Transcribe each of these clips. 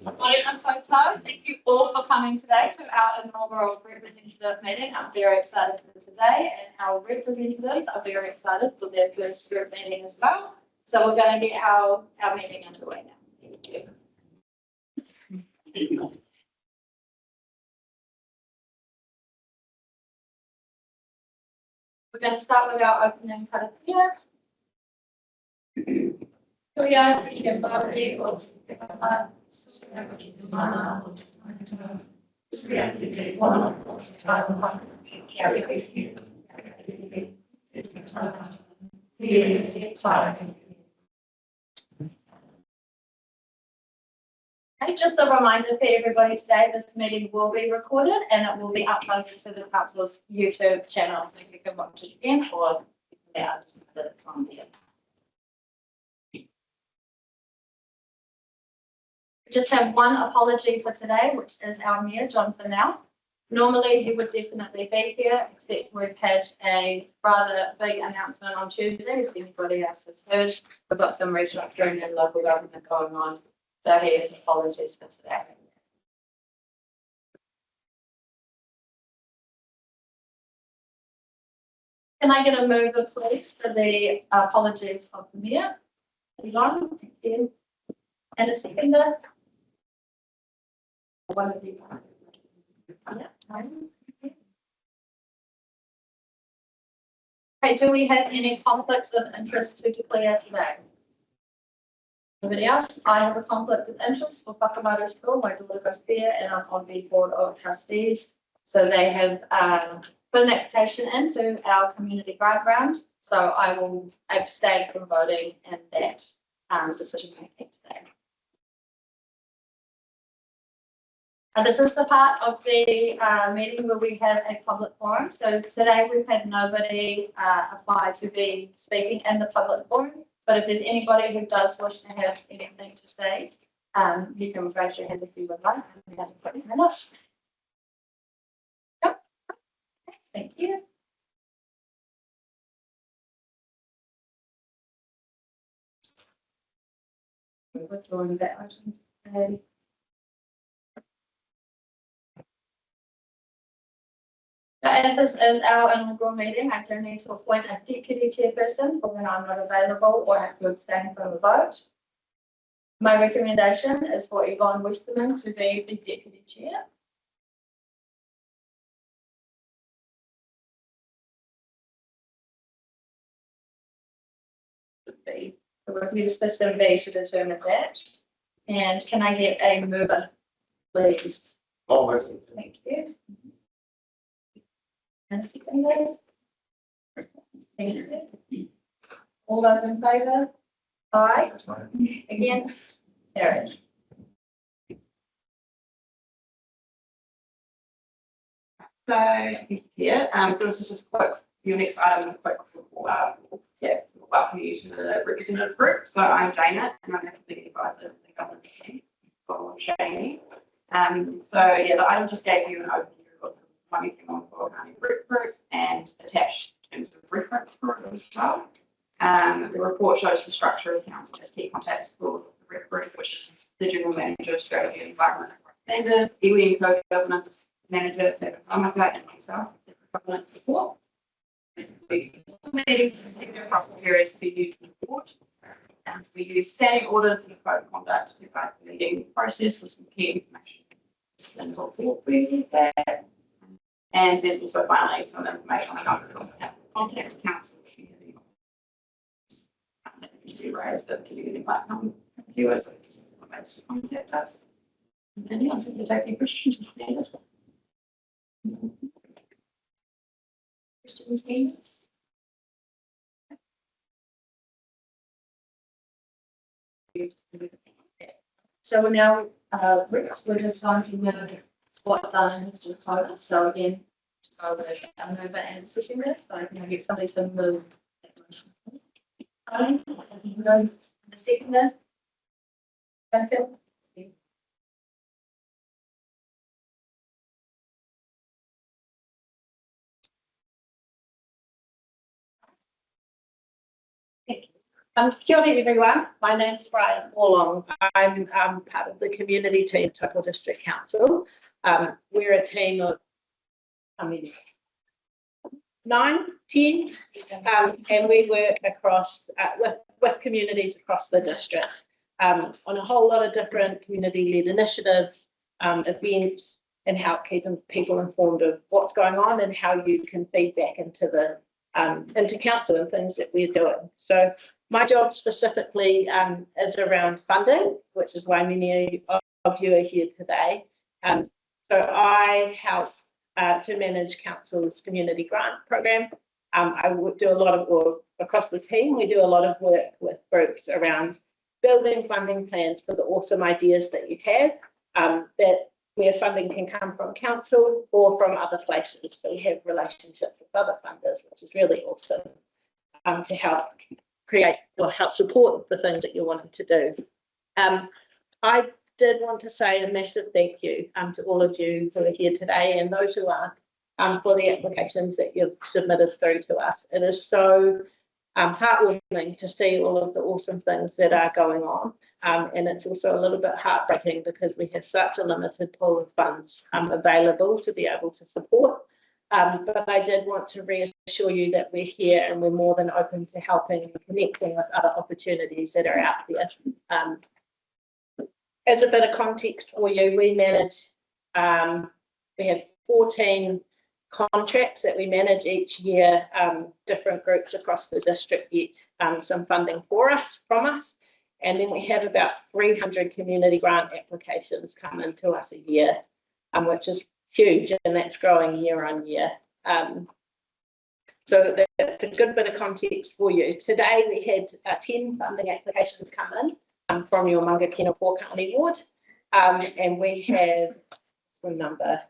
Morning, photo. Thank you all for coming today to our inaugural representative meeting. I'm very excited for today, and our representatives are very excited for their first group meeting as well. So we're going to get our meeting underway now. Thank you. We're going to start with our opening karakia. Okay, just a reminder for everybody today, this meeting will be recorded and it will be uploaded to the council's YouTube channel, so you can watch it again or just that it's on there. Just have one apology for today, which is our Mayor John Funnell. Normally he would definitely be here, except we've had a rather big announcement on Tuesday. If anybody else has heard, we've got some restructuring in local government going on, so here's apologies for today. Can I get a mover, please, for the apologies of the Mayor? Thank you. And a seconder. One of you. Okay, do we have any conflicts of interest to declare today? Anybody else? I have a conflict of interest for Whakamaru School. My daughter goes there and I'm on the board of trustees. So they have put an application into our community grant round. So I will abstain from voting in that decision making today. This is the part of the meeting where we have a public forum. So today we've had nobody apply to be speaking in the public forum. But if there's anybody who does wish to have anything to say, you can raise your hand if you would like. We have 20 minutes. Yep. Thank you. We're drawing that item today. As this is our inaugural meeting, I do need to appoint a deputy chairperson for when I'm not available or have to abstain from the vote. My recommendation is for Yvonne Westerman to be the deputy chair. The review system B to determine that. And can I get a mover, please? Always. Thank you. And secondly, thank you. All those in favour? Aye. Against? Carried. So so this is just quick. Your next item is quick. Welcome you to the representative group. So I'm Jana, and I'm the executive advisor of the government team for Shani. The item just gave you an overview of the Mangakino Pouakani group and attached terms of reference for it as well. The report shows the structure of the council as key contacts for the group, which is the general manager of strategy and environment standard, iwi and co-governance manager, Te Papamārearea, and myself, the governance support. Meetings across the areas for you to report. And we use standing order for the code of conduct to guide the meeting process with some key information. And report for you there. And there's also finally some information on how to contact council community. To raise the community platform viewers ways to contact us. And yes, if you take any questions, questions, games. So we're now we're just going to move what Darcy has just told us. So again, I'll move and sitting there. So I can get somebody to move that motion. The second then. Thank you. Kia ora everyone, my name's Brian Orlong. I'm part of the community team at Taupō District Council. We're a team of, 9, 10, and we work across with communities across the district on a whole lot of different community-led initiatives, events, and help keeping people informed of what's going on and how you can feed back into the into council and things that we're doing. So my job specifically is around funding, which is why many of you are here today. So I help to manage council's community grant program. I would do a lot of work across the team. We do a lot of work with groups around building funding plans for the awesome ideas that you have, that where funding can come from council or from other places. We have relationships with other funders, which is really awesome, to help create or help support the things that you're wanting to do. I did want to say a massive thank you to all of you who are here today and those who aren't for the applications that you've submitted through to us. It is so heartwarming to see all of the awesome things that are going on. And it's also a little bit heartbreaking because we have such a limited pool of funds available to be able to support. But I did want to reassure you that we're here and we're more than open to helping and connecting with other opportunities that are out there. As a bit of context for you, we manage, we have 14 contracts that we manage each year. Different groups across the district get some funding from us. And then we have about 300 community grant applications come into us a year, which is huge, and that's growing year on year. So that's a good bit of context for you. Today we had 10 funding applications come in from your Mangakino Pouakani ward, and we have the number.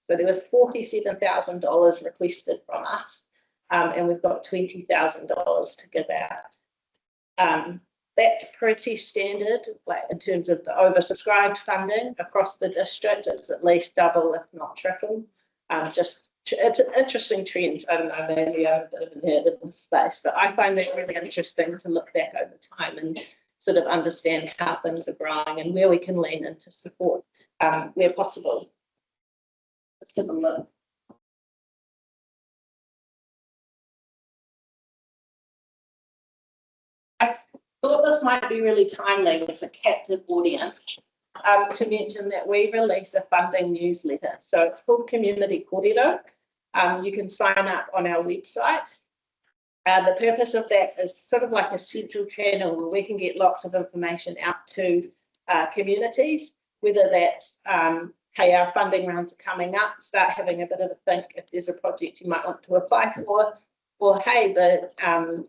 So there was $47,000 requested from us, and we've got $20,000 to give out. That's pretty standard, like in terms of the oversubscribed funding across the district. It's at least double, if not triple. It's an interesting trend. I don't know, maybe I'm a bit of a nerd in this space, but I find that really interesting to look back over time and sort of understand how things are growing and where we can lean into support where possible. Let's have a look. I thought this might be really timely with a captive audience to mention that we release a funding newsletter. So it's called Community Kōrero. You can sign up on our website. The purpose of that is sort of like a central channel where we can get lots of information out to communities, whether that's, hey, our funding rounds are coming up, start having a bit of a think if there's a project you might want to apply for, or hey, the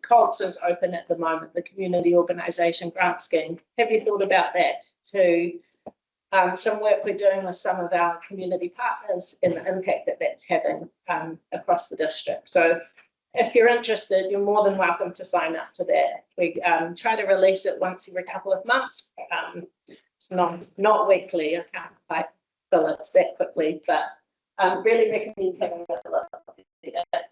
COGS is open at the moment, the Community Organisation Grant Scheme. Have you thought about that? To some work we're doing with some of our community partners and the impact that that's having across the district. So if you're interested, you're more than welcome to sign up to that. We try to release it once every couple of months. It's not weekly. I can't quite fill it that quickly, but really recommend having a look at it.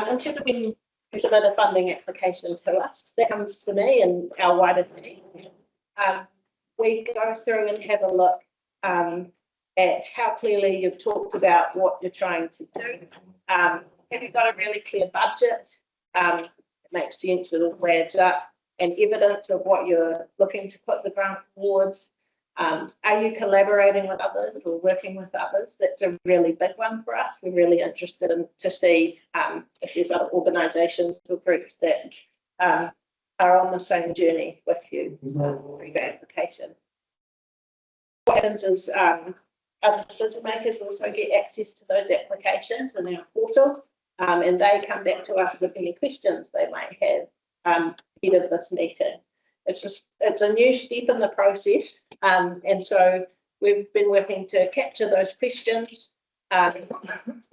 In terms of when you submit a funding application to us, that comes to me and our wider team. We go through and have a look at how clearly you've talked about what you're trying to do. Have you got a really clear budget? It makes sense, it all adds up, and evidence of what you're looking to put the grant towards. Are you collaborating with others or working with others? That's a really big one for us. We're really interested in to see if there's other organisations or groups that are on the same journey with you through the application. What happens is other decision makers also get access to those applications in our portal, and they come back to us with any questions they might have ahead of this meeting. It's a new step in the process, and so we've been working to capture those questions,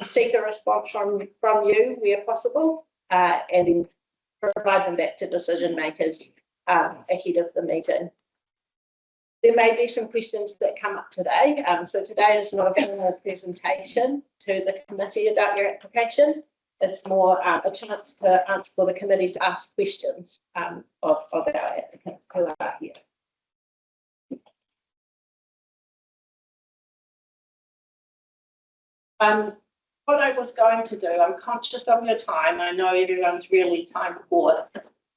seek a response from you where possible, and then provide them back to decision makers ahead of the meeting. There may be some questions that come up today. So today is not a formal presentation to the committee about your application. it's more a chance to answer for the committee to ask questions of our applicants who are here. What I was going to do, I'm conscious of your time. I know everyone's really time poor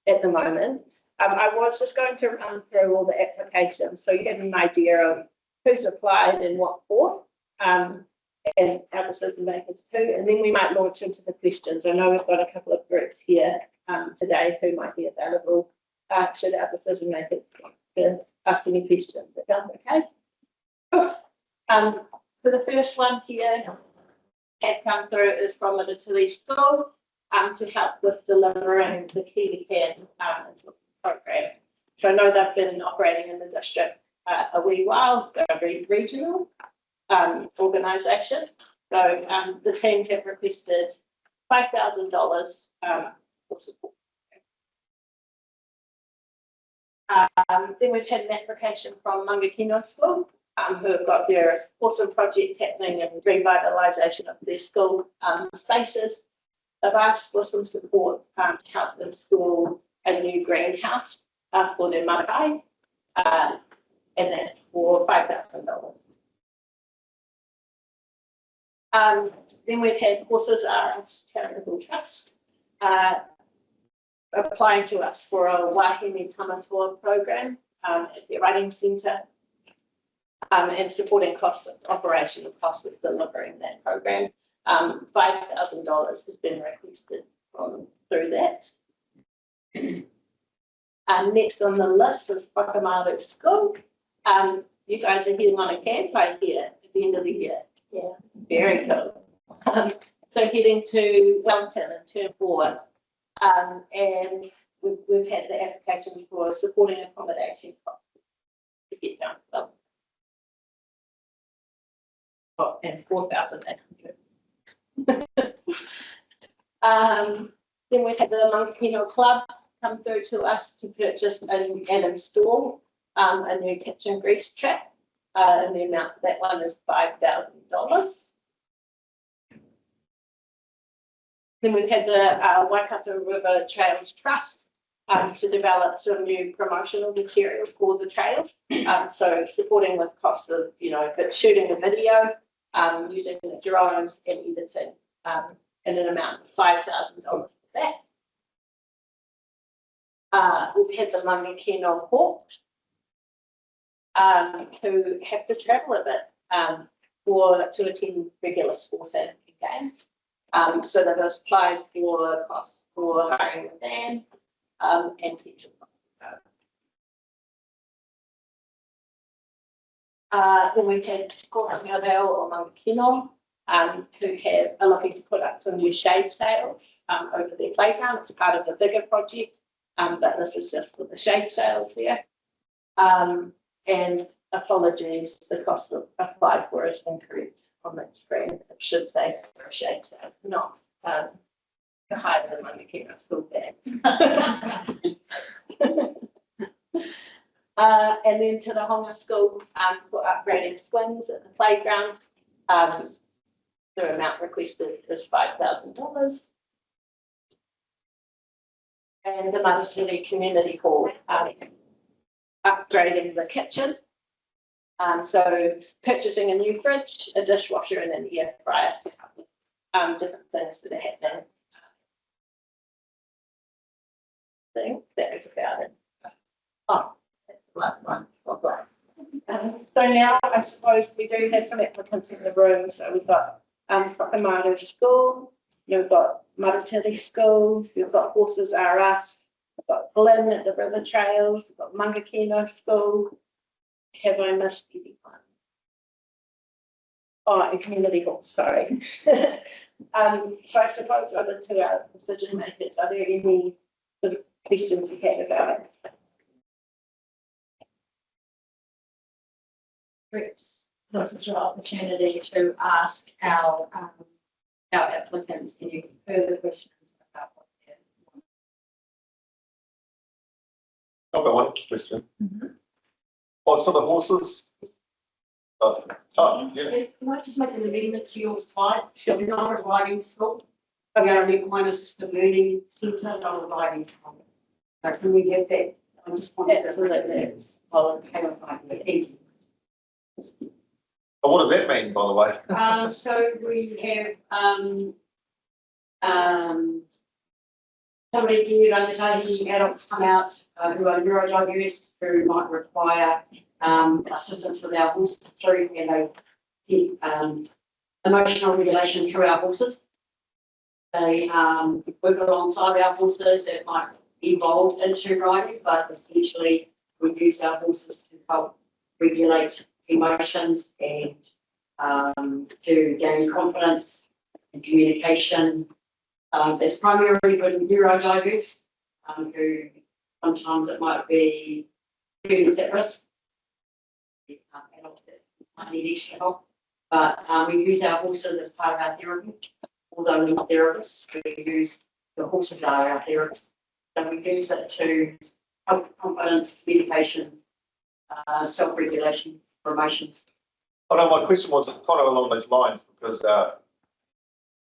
at the moment. I was just going to run through all the applications so you have an idea of who's applied and what for, and our decision makers too. And then we might launch into the questions. I know we've got a couple of groups here today who might be available should our decision makers want to ask any questions. That sounds okay? So the first one here had come through is from the Te School to help with delivering the Kiwi Can program. So I know they've been operating in the district a wee while. They're a very regional organisation. So the team have requested $5,000 for support. Then we've had an application from Mangakino School, who have got their awesome project happening and revitalisation of their school spaces. They've asked for some support to help them install a new greenhouse for their marae, and that's for $5,000. Then we've had Horses Are Us Charitable Trust applying to us for a Wahine Tamatoa program at their writing centre, and supporting costs of operation and costs of delivering that program. $5,000 has been requested through that. Next on the list is Whakamaru School. You guys are heading on a campaign here at the end of the year. Yeah, very cool. So heading to Wellington and Turn 4. And we've had the applications for supporting accommodation costs to get down to them. Oh, and 4,800. Then we've had the Mangakino Club come through to us to purchase and install a new kitchen grease trap. And the amount of that one is $5,000. Then we've had the Waikato River Trails Trust to develop some new promotional materials for the trails. So supporting with costs of, shooting the video, using the drone and editing, in an amount of $5,000 for that. We've had the Mangakino Hawks, who have to travel a bit to attend regular sporting games. So they've applied for costs for hiring a van and petrol costs. Then we've had Tūrangi-Tongariro or Mangakino, who are looking to put up some new shade sails over their playground. It's part of a bigger project, but this is just for the shade sails there. And apologies, the cost of applied for is incorrect on that screen. It should say for a shade sail, not to hide the Mangakino School bag. And then to the Honga School for upgrading swings at the playgrounds. The amount requested is $5,000. And the Marisiri Community Hall, upgrading the kitchen. So purchasing a new fridge, a dishwasher, and an air fryer to help with different things that are happening. I think that is about it. Oh, that's the last one. So now I suppose we do have some applicants in the room. So we've got Whakamaru School, we've got Maritiri School, we've got Horses Are Us, we've got Glen at the River Trails, we've got Mangakino School. Have I missed anyone? Oh, and Community Hall, sorry. So I suppose over to our decision makers, are there any sort of questions you had about it? Groups, this is your opportunity to ask our applicants any further questions about what they're. I've got one question. Oh, so the horses. Yeah. Can I just make an amendment to your slide? You're not a riding school. Papamārearea Māori Assisted Learning Centre, not providing. So can we get that? I just wanted to let that clarify that. But what does that mean, by the way? So we have somebody here undertaking adults come out who are neurodiverse, who might require assistance with our horses through, and they get emotional regulation through our horses. They work alongside our horses. It might evolve into riding, but essentially we use our horses to help regulate emotions and to gain confidence and communication. There's primarily for neurodiverse, who sometimes it might be students at risk, adults that might need extra help. But we use our horses as part of our therapy, although we're not therapists. We use the horses are our therapists. So we use it to help confidence, communication, self-regulation for emotions. Oh no, my question was kind of along those lines because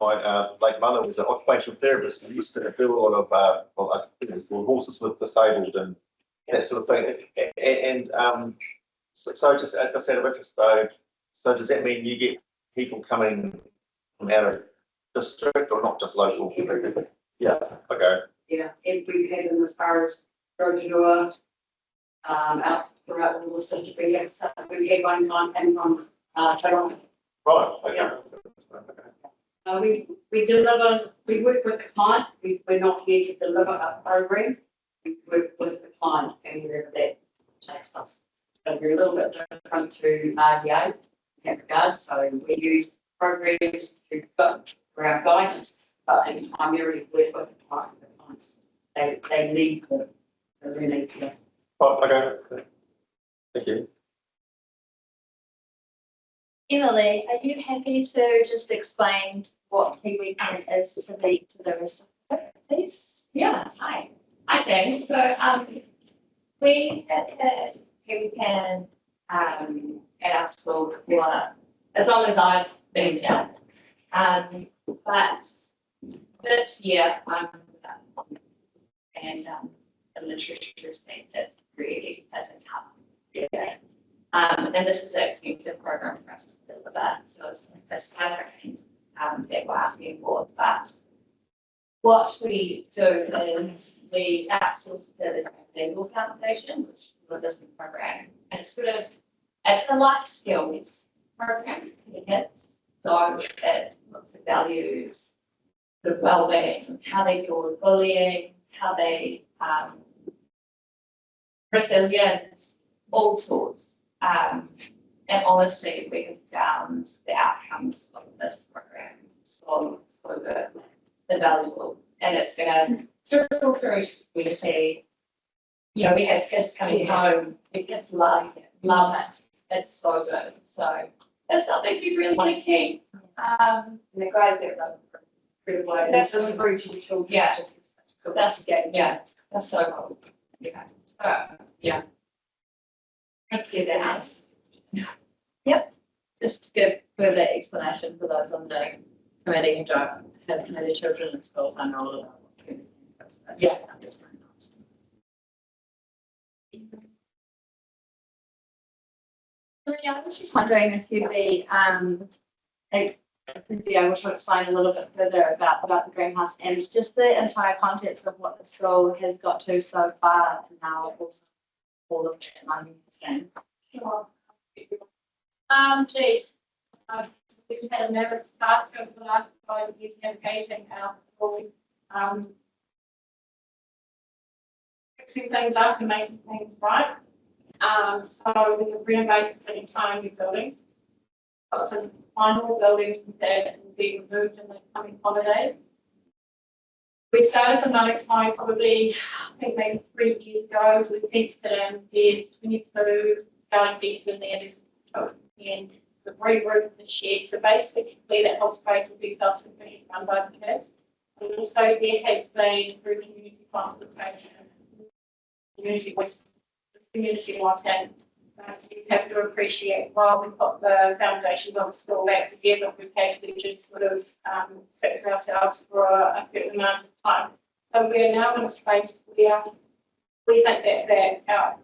my late mother was an occupational therapist and used to do a lot of well, I think it was called horses with disabled and that sort of thing. And so just out of interest though, so does that mean you get people coming from out of district or not just local? Yeah. Okay. Yeah, and we've had them as far as Rotorua, out throughout all the cities. We had one time coming from Taurangi. Right. Okay. Yeah. Okay. We deliver, we work with the client. We're not here to deliver a program. We work with the client and wherever that takes us. So we're a little bit different to RDA in that regard. So we use programs to for our guidance, but in primarily work with the client. They lead the learning. Yeah. Right. Okay. Thank you. Emily, are you happy to just explain what Kiwi Pen is to the rest of it, please? Yeah, hi. Hi, Sam. So, we have had Kiwi Pen at our school for as long as I've been here. But this year, and the literature thing that really hasn't happened. Yeah. And this is an expensive program for us to deliver. So it's like this program that we're asking for. But what we do is we outsource the legal foundation, which is a listening program. And it's a life skills program for the kids. So it looks at values, the well-being, how they deal with bullying, how they resilience, all sorts. And honestly, we have found the outcomes of this program so good and valuable. And it's going to trickle through to the community. You know, we had kids coming home, the kids love it. It's so good. So it's something you really want to keep. And the guys that have done pretty well. And that's delivering to the children. Yeah. That's so cool. Yeah. Yeah. Thank you, Dennis. Yep. Just to give further explanation for those on the committee and don't have committee children in schools, I know a little about what Yeah. I'm just saying. Yeah, I was just wondering if you'd be able to explain a little bit further about the greenhouse and just the entire context of what the school has got to so far to now, also all of it money spent. Sure. Geez, we've had a number of tasks over the last 5 years navigating our school, fixing things up and making things right. So we have renovated the entire new building. Got some final buildings that will be removed in the coming holidays. We started the Mangakino probably, I think maybe 3 years ago. So we fenced it in. There's 22 garden beds in there. There's and the re-roof the shed. So basically that whole space will be self-sufficient run by the kids. And also there has been through community consultation, community voice, community wanting You have to appreciate while we put the foundations of the school back together, we've had to just sort of fix ourselves for a certain amount of time. So we're now in a space where we think that our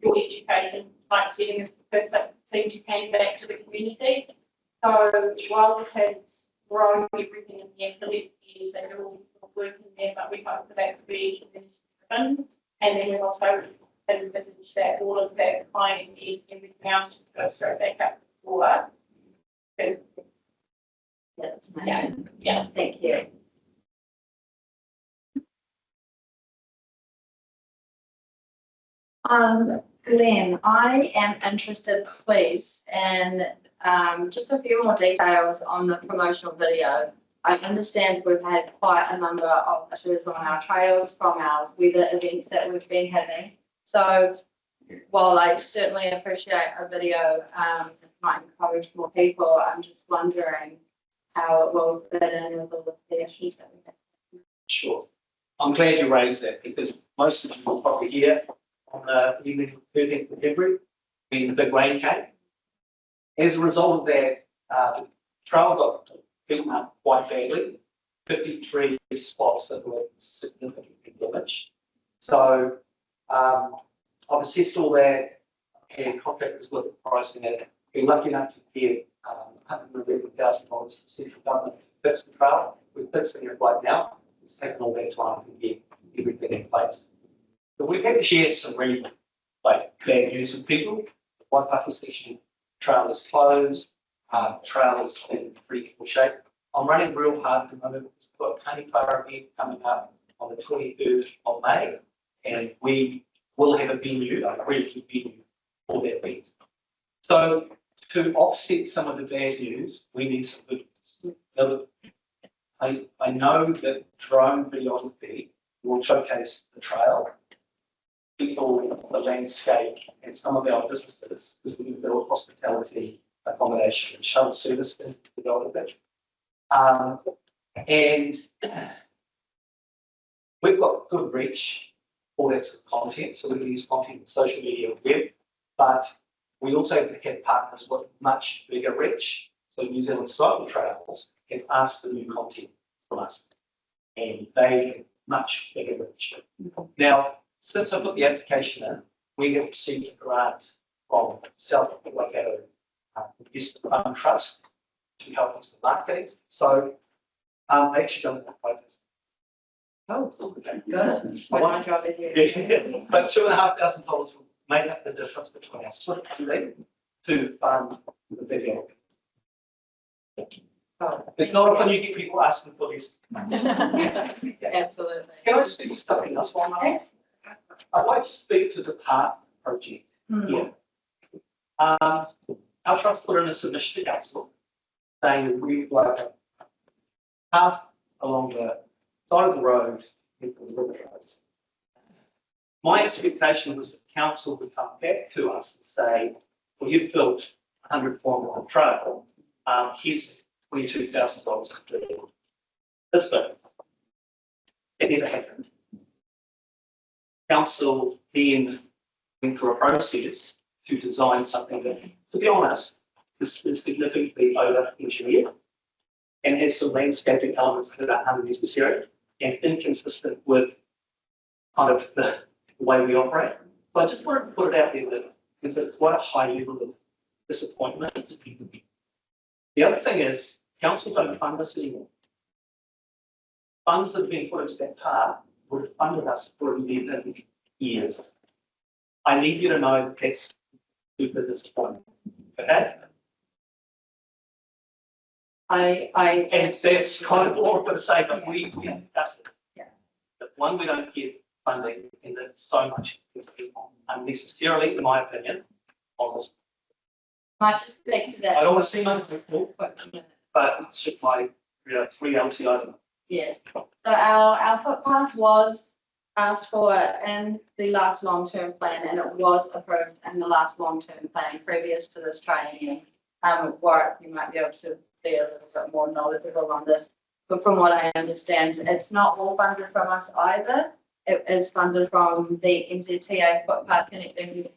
your education type setting is the perfect thing to hand back to the community. So while the kids grow everything in the academic years, they are all working there, but we hope for that to be community driven. And then we also envisage that all of that client needs, everything else just goes straight back up to the floor. That's Yeah, yeah. Thank you. Glenn, I am interested, please, in just a few more details on the promotional video. I understand we've had quite a number of issues on our trails from our weather events that we've been having. So while I certainly appreciate a video might encourage more people, I'm just wondering how it will fit in with all of the issues that we have. Sure. I'm glad you raised that because most of you will probably hear on the evening of 13th of February when the big rain came. As a result of that, the trail got beaten up quite badly, 53 spots that were significantly damaged. So I've assessed all that and contractors with the pricing it. We're lucky enough to get $111,000 from central government to fix the trail. We're fixing it right now. It's taken all that time to get everything in place. But we've had to share some really bad news with people. One part of the trail is closed, trail is in pretty poor shape. I'm running real hard at the moment. We've got a Kanipara event coming up on the 23rd of May, and we will have a venue, a really good venue for that event. So to offset some of the bad news, we need some good news. Now, I know that drone videography will showcase the trail, people, the landscape, and some of our businesses, because we can build hospitality, accommodation, and shuttle service to develop it. And we've got good reach for that sort of content, so we can use content on social media and web, but we also have partners with much bigger reach. So New Zealand Cycle Trails have asked for new content from us, and they have much bigger reach. Now, since I put the application in, we have received a grant from South Waikato Investment Fund Trust to help us with marketing. So they actually don't have prices. Oh, good. My job is here. But $2,500 will make up the difference between our split funding to fund the video. Oh. It's not often you get people asking for this. Absolutely. Can I speak something else one moment? I'd like to speak to the PATH project here. Our trust put in a submission to council saying that we'd like a path along the side of the road with the river roads. My expectation was that council would come back to us and say, well, you've built 100 kilometre trail, here's $22,000 to do this bit. It never happened. Council then went through a process to design something that, to be honest, is significantly over-engineered and has some landscaping elements that are unnecessary and inconsistent with kind of the way we operate. So I just wanted to put it out there that it's quite a high level of disappointment. The other thing is, council don't fund us anymore. Funds that have been put into that part would have funded us for 11 years. I need you to know that that's super disappointing. Okay? And that's kind of all I'm going to say, but we discuss it. Yeah. But one, we don't get funding, and there's so much unnecessarily, in my opinion, on this. Might just speak to that. I don't want to seem unhelpful, Quick minute. but it's just my reality item. Yes, so our footpath was asked for in the last long-term plan and it was approved in the last long-term plan previous to this training. Warwick, you might be able to be a little bit more knowledgeable on this, but from what I understand, it's not all funded from us either. It is funded from the NZTA footpath connecting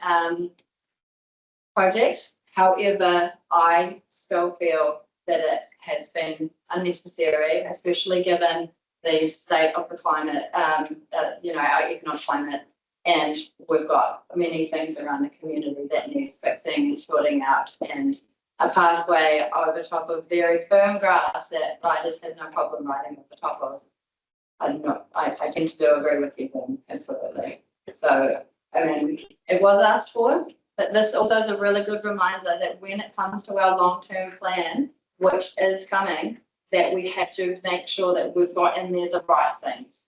project. However, I still feel that it has been unnecessary, especially given the state of the climate, you know, our economic climate. And we've got many things around the community that need fixing and sorting out, and a pathway over top of very firm grass that riders had no problem riding over top of. I tend to do agree with you then, absolutely. So, I mean, it was asked for, but this also is a really good reminder that when it comes to our long-term plan, which is coming, that we have to make sure that we've got in there the right things.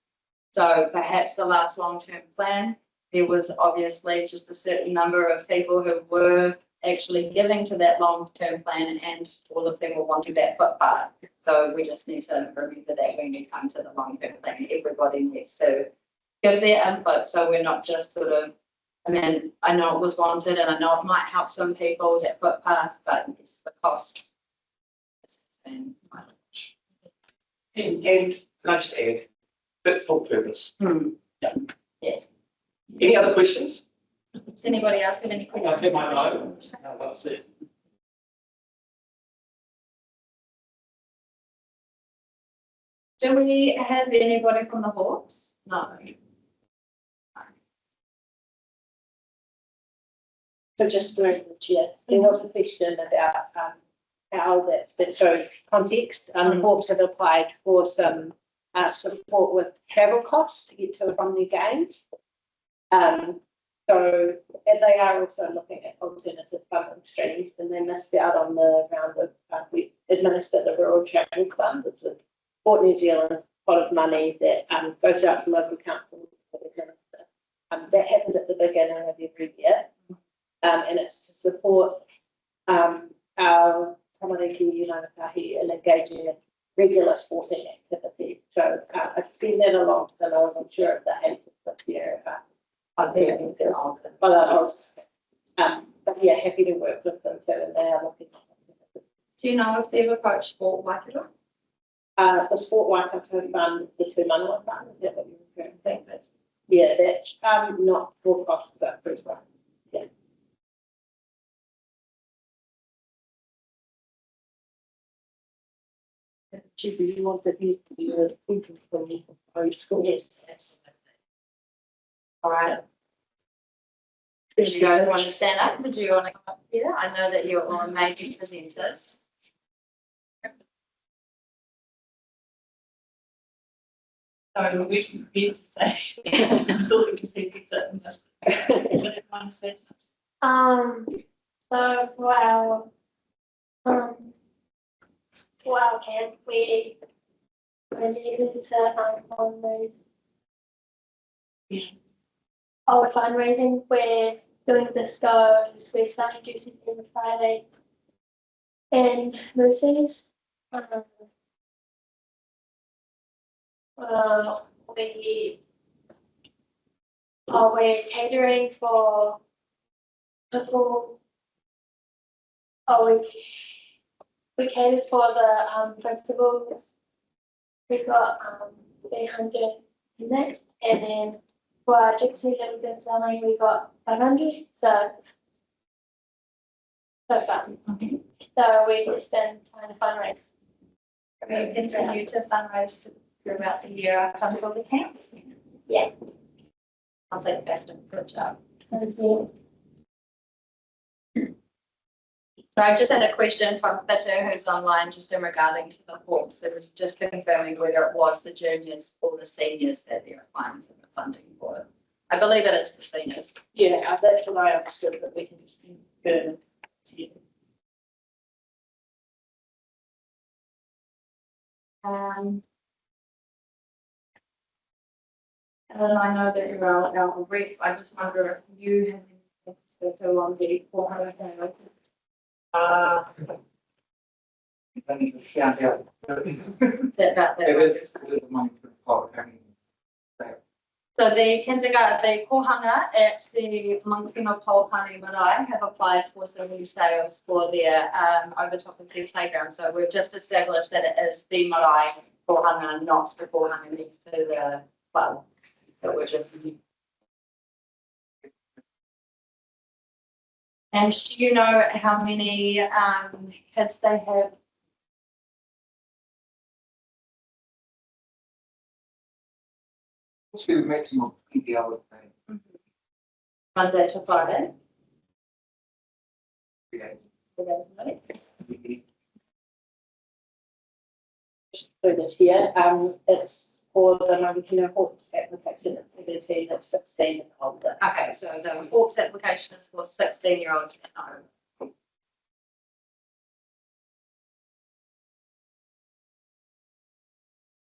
So perhaps the last long-term plan, there was obviously just a certain number of people who were actually giving to that long-term plan, and all of them were wanting that footpath. So we just need to remember that when we come to the long-term plan, everybody needs to give their input. So we're not just sort of, I mean, I know it was wanted and I know it might help some people, that footpath, but it's the cost. It's been much. And I just add, fit for purpose. Yes. Any other questions? Does anybody else have any questions? I've hit my note. No, that's it. Do we have anybody from the Hawks? No. So just through the chair, there was a question about how that's been, so context, the Hawks have applied for some support with travel costs to get to and from their games. So and they are also looking at alternative funding streams, and they missed out on the round with, we administer the Rural Travel Fund. It's a Port New Zealand pot of money that goes out to local councils. That happens at the beginning of every year. And it's to support our tamariki United in engaging in regular sporting activity. So I've seen that along to the I wasn't sure if that had to here. But yeah, happy to work with them too, and they are looking. Do you know if they've approached Sport Waikato? The Sport Waikato Fund, the Two Manawa Fund, is that what you're referring to? That's Yeah, that's not for cost, but for well. Yeah. Chief, you want that you to be the thinking from our school? yes, absolutely. All right. Do you guys want to stand up? Do you want to come up here? I know that you're all amazing presenters. So we can be to say, still we can see certain this. But it one says. So for our camp, we needed to on those. Our fundraising, we're doing the scones, we're starting to do something on Friday. And Moosey's, we're catering for people. We catered for the festivals. We've got 300 in that, and then for our gypsies that we've been selling, we got 500. So fun. So we've just been trying to fundraise. We continue to fundraise throughout the year up until the camps. Yeah. I'll say best of good job. Thank you. So I just had a question from Peter, who's online, just in regarding to the Hawks. It was just confirming whether it was the juniors or the seniors that they're applying for the funding for. I believe it is the seniors. Yeah, that's what I understood, but we can just confirm to you. And then I know that you're out of brief. I just wonder if you have any perspective on the 400 that. It is money for the Pouakani. So the kindergarten, the kohanga at the Mangakino Pouakani Marae have applied for some new sales for their over top of their playground. So we've just established that it is the marae kohanga, not the kohanga next to the club. So we're just And do you know how many kids they have? What's the maximum PD hours? Monday to Friday? Yeah. Just put it here, it's for the Mangakino Hawks application, it's a team of 16 and older. Okay, so the Hawks application is for 16-year-olds and over.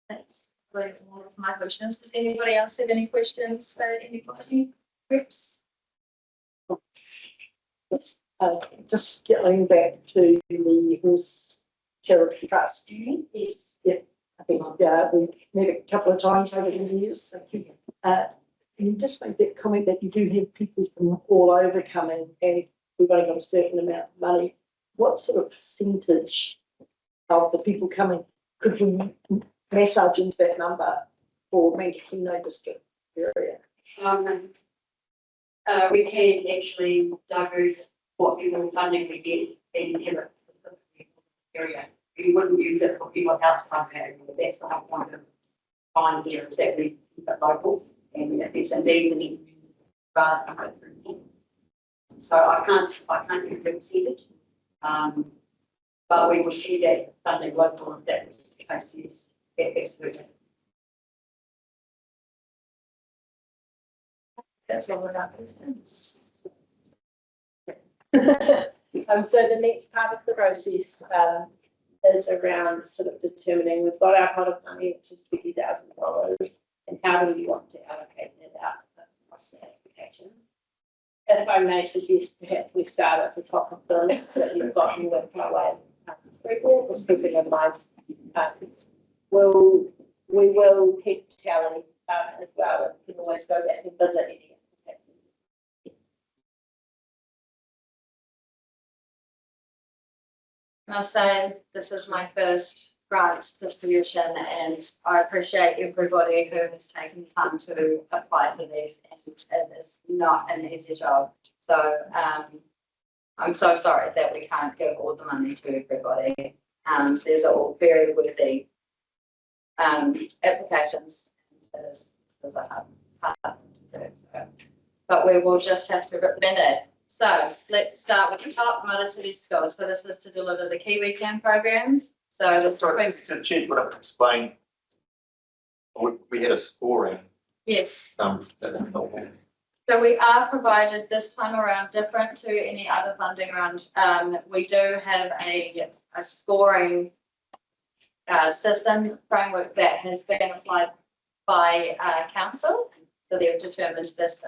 That's all of my questions. Does anybody else have any questions for anybody? Groups? Just getting back to the horse charity trust. Yes, yeah, I think, yeah, we've met a couple of times over the years. You just make that comment that you do have people from all over coming and we've only got a certain amount of money. What sort of percentage of the people coming could we massage into that number for Mangakino district area? We can actually divert what people funding we get and have it specifically for the area. We wouldn't use it for people outside the area. That's the whole point of finding here is that we keep it local and if it's indeed an issue, rather than go through here. So I can't give the percentage. But we will keep that funding local if that was the case, yes, absolutely. That's all about questions. So the next part of the process is around sort of determining, we've got our pot of money, which is $50,000, and how do we want to allocate that out across the application? If I may suggest, perhaps we start at the top of the list that you've got and work our way through, just keeping in mind. We will keep tally as well, and we can always go back and visit any. I'll say this is my first grant distribution and I appreciate everybody who has taken the time to apply for these and it is not an easy job. So I'm so sorry that we can't give all the money to everybody. These are all very worthy applications. It is a hard to do, so. But we will just have to recommend it. So let's start with the top, Maritiri School. So this is to deliver the Kiwi Camp program. So So Chief, what I've explained, we had a scoring. yes. So we are provided this time around different to any other funding round. We do have a scoring system framework that has been applied by council. So they've determined this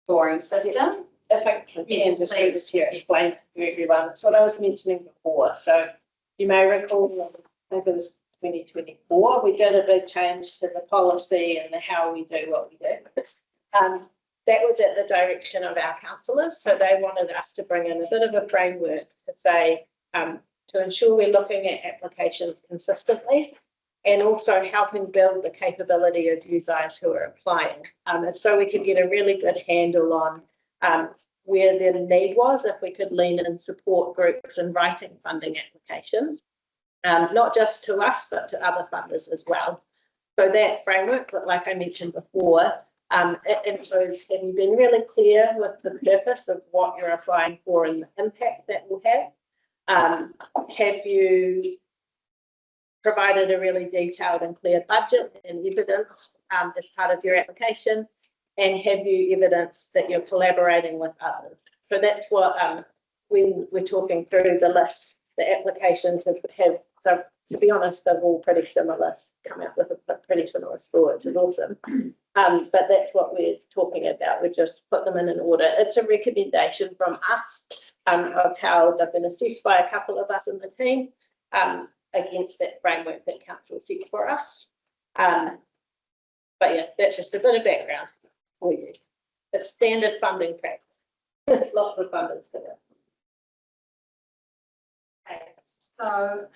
scoring system. If I can Yes, just please. this here, explain to everyone, that's what I was mentioning before. So you may recall, I think it was 2024, we did a big change to the policy and the how we do what we do. That was at the direction of our councillors. So they wanted us to bring in a bit of a framework to say, to ensure we're looking at applications consistently and also helping build the capability of you guys who are applying. And so we could get a really good handle on where the need was, if we could lean in and support groups in writing funding applications, not just to us, but to other funders as well. So that framework, like I mentioned before, it includes, have you been really clear with the purpose of what you're applying for and the impact that will have? Have you provided a really detailed and clear budget and evidence as part of your application? And have you evidenced that you're collaborating with others? So that's what, when we're talking through the list, the applications have to be honest, they're all pretty similar, come out with a pretty similar score, which is awesome. But that's what we're talking about. We just put them in an order. It's a recommendation from us of how they've been assessed by a couple of us in the team against that framework that council set for us. But yeah, that's just a bit of background for you. It's standard funding practice. There's lots of funders for it. Okay, so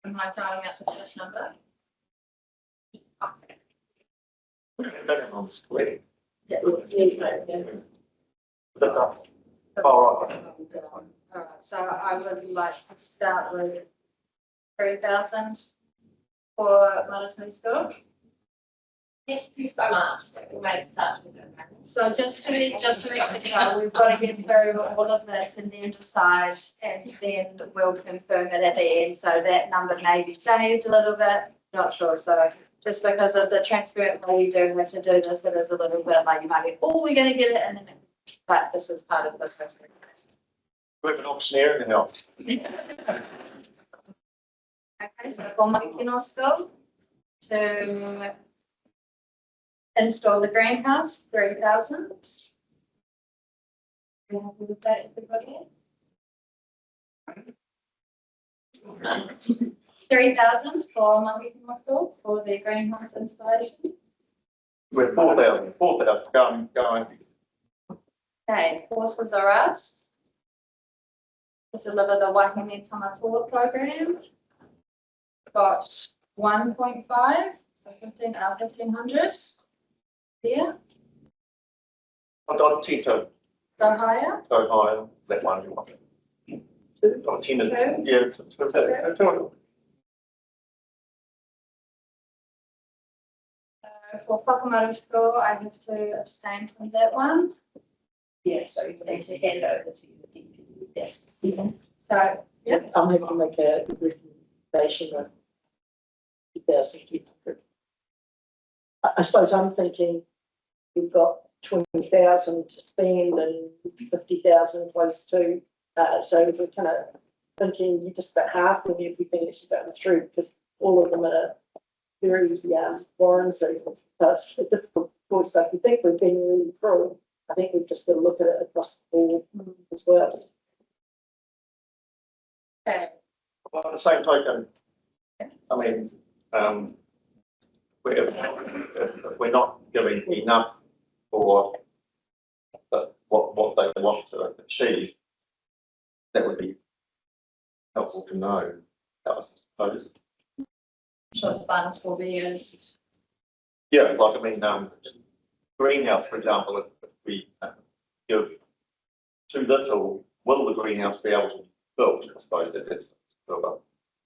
am I throwing us a first number? All right. Alright, so I would like to start with 3,000 for Manatee School. Yes, please so much. We made such a good one. So just to be clear, we've got to get through all of this and then decide, and then we'll confirm it at the end. So that number may be changed a little bit, not sure. So just because of the transparent way we do have to do this, it is a little bit like you might be, oh, we're going to get it, and then, but this is part of the process. We've an auctioneer in the office. Okay, so for Mangakino School to install the greenhouse, 3,000. You happy with that, everybody? 3,000 for Mangakino School for the greenhouse installation. We're 4,000 going. Okay, Horses Are Us to deliver the Wahine Tamatoa program. Got 1.5, so 1,500. Yeah, I'd tend to go higher. go higher, that one. I tend to, yeah, two. For Whakamaru School, I have to abstain from that one. Yes, so you need to hand over to the DP. Yes. So, yeah, I'm happy to make a recommendation of 2,200. I suppose I'm thinking we've got 20,000 to spend and 50,000 close to, so we're kind of thinking just about half of everything that you're going through, because all of them are very warranty. So it's a difficult choice. So if you think we've been really through, I think we've just got to look at it across the board as well. okay. Well, at the same token, I mean, if we're not giving enough for what they want to achieve, that would be helpful to know. I suppose. So the funds will be used. Yeah, like I mean, greenhouse, for example, if we give too little, will the greenhouse be able to be built? I suppose that's.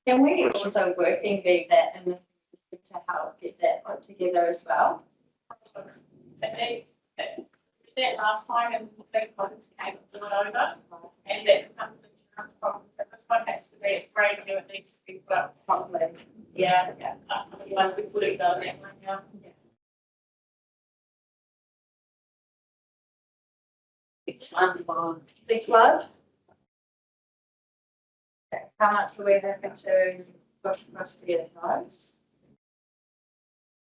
Can we also working be that and to help get that put together as well? That last time and the big ones came a little over and that comes with insurance problems. But this one has to be, it's brand new, it needs to be put up properly. Yeah, yeah. Otherwise we wouldn't go that one now. It's unborn. The flood? Okay, how much do we have to push across the advice?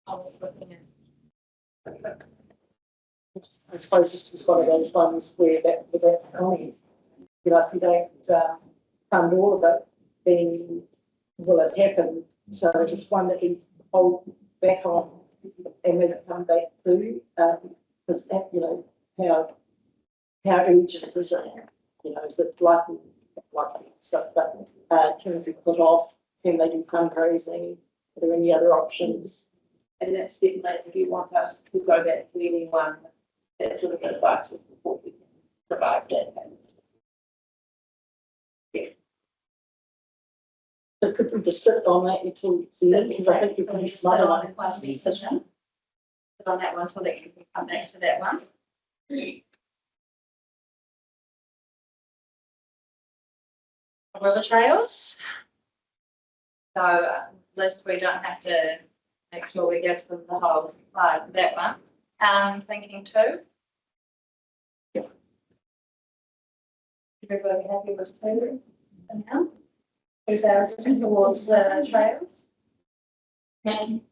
I was looking at. I suppose this is one of those ones where that money, you know, if you don't fund all of it, then will it happen? So it's one that we hold back on and when it come back to, because you know, how urgent is it? You know, is it like stuff, but can it be put off? Can they do fundraising? Are there any other options? And that's definitely, if you want us to go back to anyone, that sort of advice before we can provide that. So could we just sit on that until the end? Because I think you're pretty smart Sit on on that one until that you can come back to that one. Umbrella trails. So list we don't have to make sure we get them the whole that one. Thinking two. Everybody happy with two for now? 2,000 towards the trails. And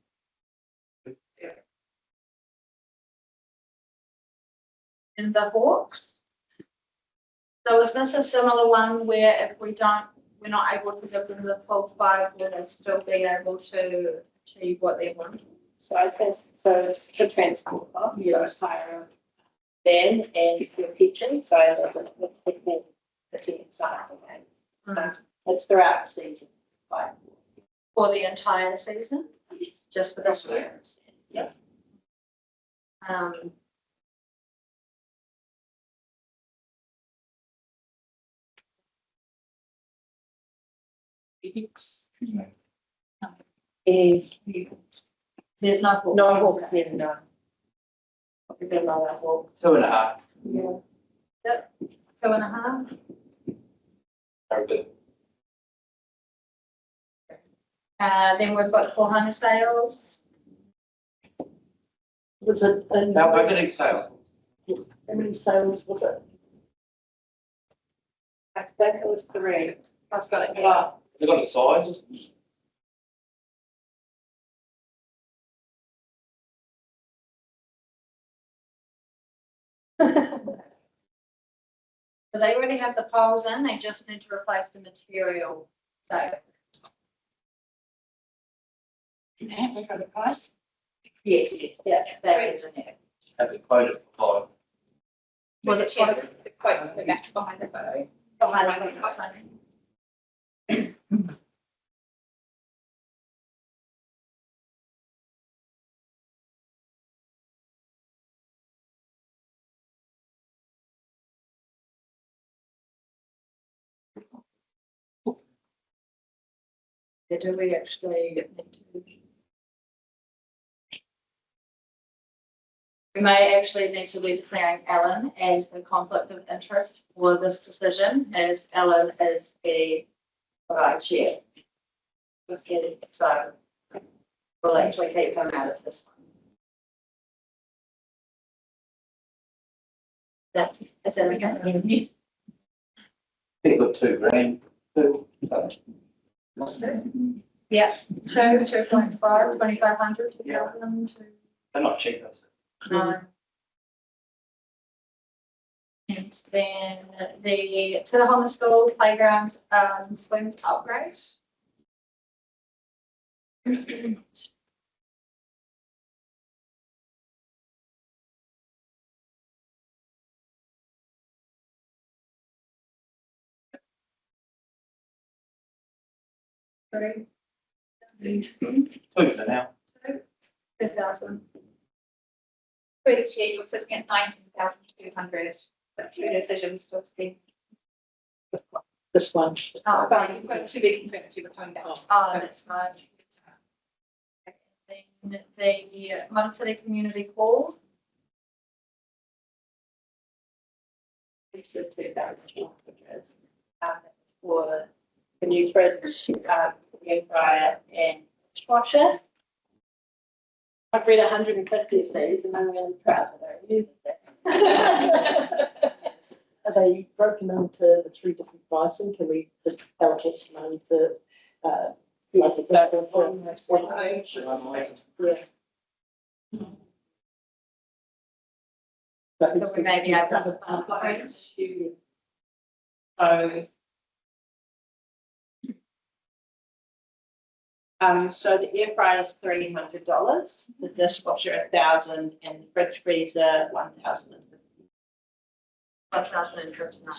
the Hawks. So is this a similar one where if we're not able to give them the full 5, will they still be able to achieve what they want? So I think, so it's the transport cost, Yes. so higher then and your kitchen, so it's throughout the season. Right. For the entire season, Yes. just for this year? Yeah. There's no. No, yeah, no. We don't allow that walk. 2.5. Yeah. Yep, 2.5. Very good. Then we've got 400 sales. Was it, Now, we're getting sale. how many sales was it? I think it was 3. I've got it here. Well, They've got a size. So they already have the poles in, they just need to replace the material. So, have we got a price? yes, yeah, that is in there. Have it quoted for Was it Chair, the quotes at the back behind the photo. Yeah, do we actually need to? We may actually need to be declaring Ellen as the conflict of interest for this decision, as Ellen is the chair. So we'll actually keep them out of this one. That, is that okay? Yes. They've got $2,000. Yeah, 2.5, 2,500, 2,000, They're not cheap, those. no. And then the Tūrangi School playground swings upgrade. Three. 2 for now. 2,000. For the chair, you're sitting at 19,200, but 2 decisions still to be. This one. Oh, But you've got to be confirmed, you were coming back. oh, that's right. Then the Maratiri Community Hall. It's the 2,000. For the new fridge, air fryer and dishwasher. I've read 150 of these and I'm really proud that I used it. Are they broken into the 3 different pricing? Can we just allocate some money to, like a level for? Yeah. But So we may be able to. So the air fryer is $300, the dishwasher $1,000, and the fridge freezer $1,000. 1,059.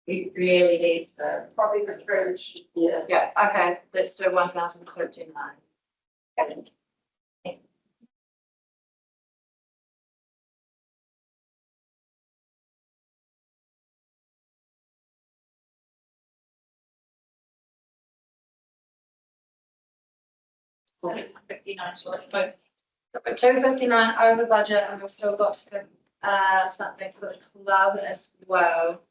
We really need the. Probably the fridge. Yeah. Yeah, okay, let's do 1,039. So it's both. But 259 over budget, and we've still got something for the club as well.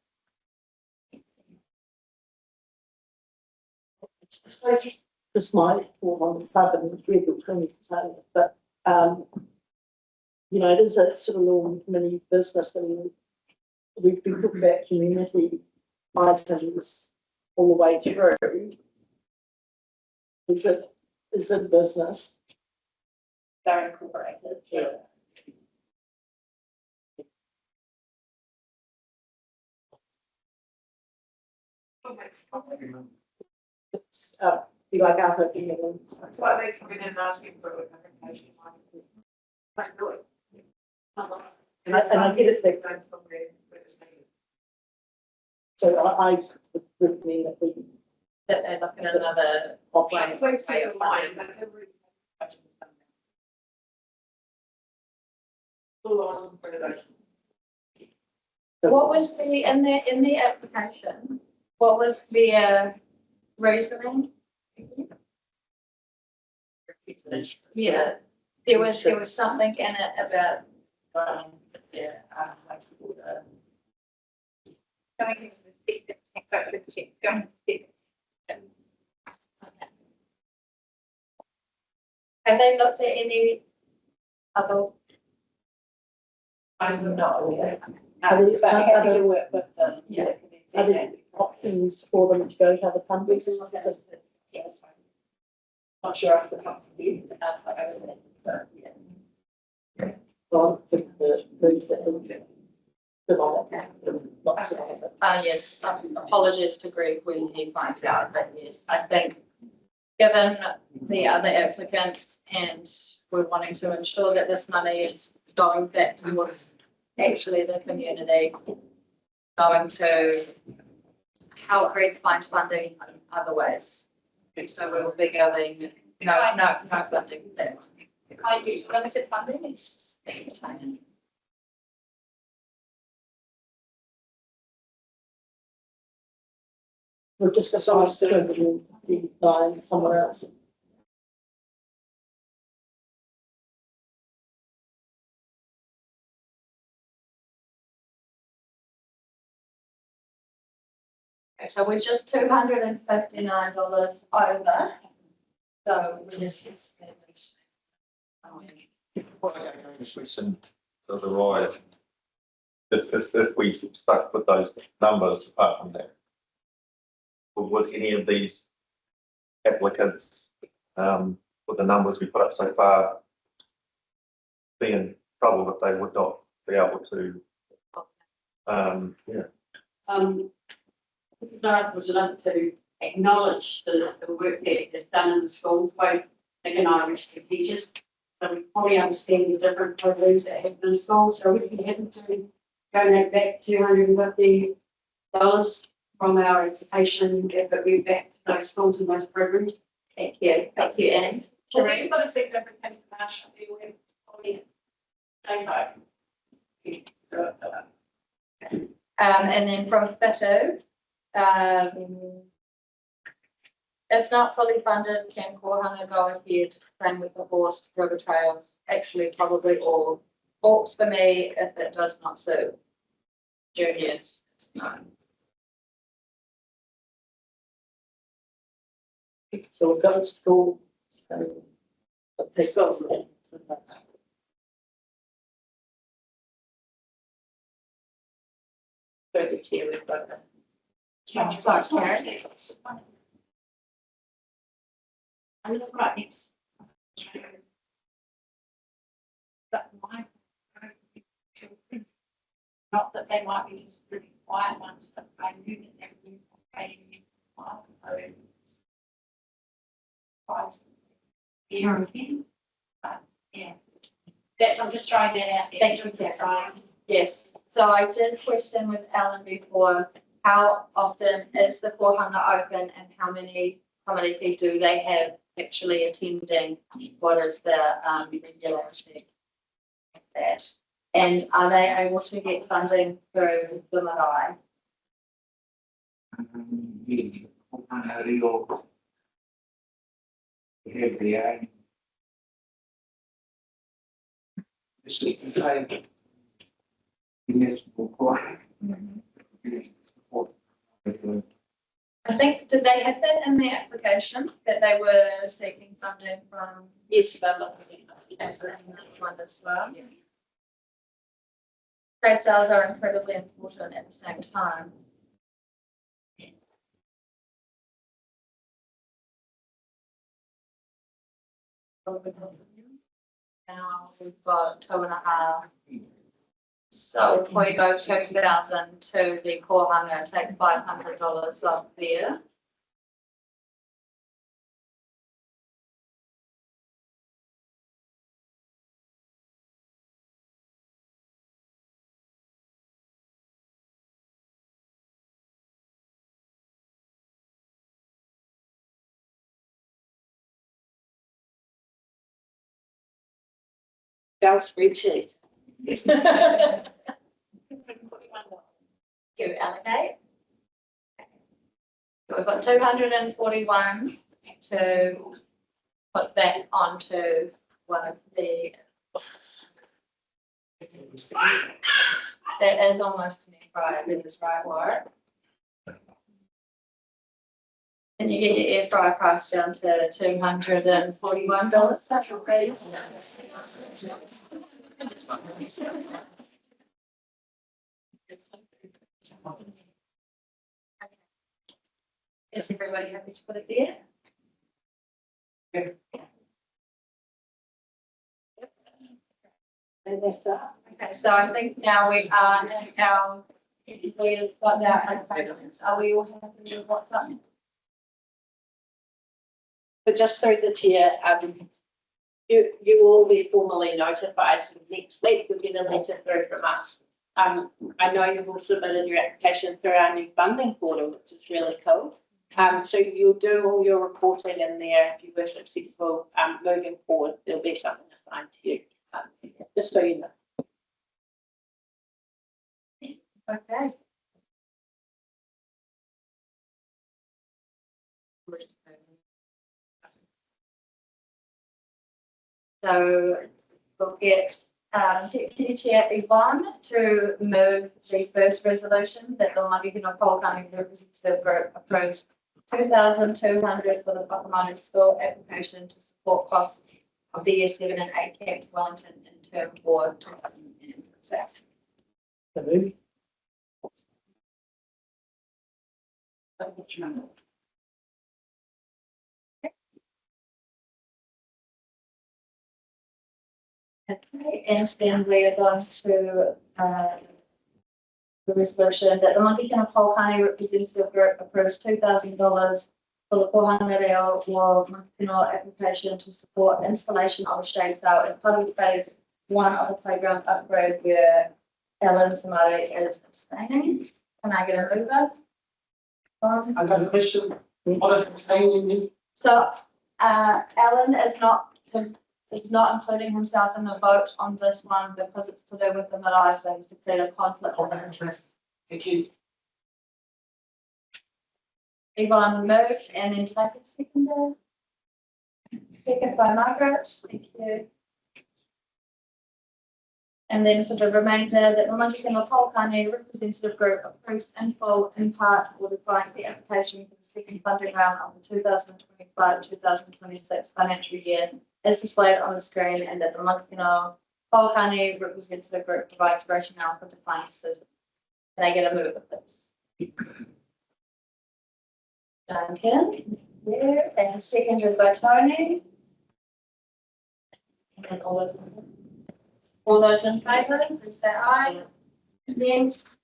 It's like, this might fall on the club and regular 20%, but, you know, it is a sort of little mini business and we've been talking about community items all the way through. Is it business? They're incorporated. Yeah. It's, be like our opinion. That's why they come in and ask you for a clarification. Like, do it. And I get it that, Going somewhere where it's needed. so I would recommend that we That they're looking at another option. Please stay in line, but every. Full on renovation. What was in the application? What was their reasoning? Yeah, there was something in it about, have they looked at any other? I'm not aware. Are there But happy to other, work with them. Yeah. are there options for them to go to other countries? Yes. Not sure if the company, but yeah. Well, the Yes, apologies to Greg when he finds out, but yes, I think given the other applicants and we're wanting to ensure that this money is going back towards actually the community, going to help Greg find funding in other ways. So we will be giving no funding there. Can't use limited funding. It's we've just decided to be buying somewhere else. So we're just $259 over. So we're just. Question of the rise. If we stuck with those numbers apart from that, would any of these applicants, with the numbers we put up so far, be in trouble that they would not be able to? This is our president to acknowledge the work that is done in the schools, both Nick and I registered teachers. So we probably understand the different programs that happen in schools. So we'd be happy to donate back $250 from our education that we back to those schools and those programs. Thank you, Anne. Well, we've got a significant amount of people in And then from FITO, if not fully funded, can Kohanga go ahead, same with the horse, river trails, actually probably all. Forks for me, if it does not suit juniors, no. So we've got a school. So There's a chair we've got. I look right next. That might. Not that they might be just really quiet ones, but I knew that they were operating. Here again, but yeah. That, I'm just trying that out there. Thank you, Sarah. Yes, so I did question with Alan before, how often is the Kohanga open and how many do they have actually attending? What is the regularity of that? And are they able to get funding through the marae? Have the own. I think, did they have that in their application, that they were seeking funding from? Yes, they're looking That's one as well. Trade sales are incredibly important at the same time. Now we've got 2.5. So if we go 2,000 to the Kohanga, take $500 off there. Girls free cheap. To allocate. So we've got 241 to put back onto one of the. That is almost an air fryer, is right, Warren? And you get your air fryer price down to $241. Is everybody happy to put it there? And that's up. Okay, so I think now we are in our, we've got our, are we all happy with what's up? So just through the chair, you will be formally notified next week. You'll get a letter through from us. I know you've all submitted your application through our new funding portal, which is really cool. So you'll do all your reporting in there. If you were successful, moving forward, there'll be something assigned to you. Just so you know. Okay. So we'll get Deputy Chair Yvonne to move the first resolution that the Mangakino Pouakani representative group approves 2,200 for the Papamārearea School application to support costs of the year 7 and 8 camp to Wellington in term for 2006. Okay, and then we are going to the resolution that the Mangakino Pouakani representative group approves $2,000 for the Pohana Reo Mangakino application to support installation of a shade sail as part of phase 1 of the playground upgrade where Ellen Samari is abstaining. Can I get a mover? I got a question. What is it saying? So Ellen is not including himself in the vote on this one because it's to do with the marae, so he's declared a conflict of interest. Thank you. Yvonne moved and then seconded. Second by Margaret, thank you. And then for the remainder, that the Mangakino Pouakani representative group approves in full, in part, or declines the application for the second funding round of the 2025-2026 financial year as displayed on the screen, and that the Mangakino Pouakani representative group provides rationale for declining decision. Can I get a move of this? Duncan, yeah, and seconded by Tony. And all those in favour, please say aye. Yes.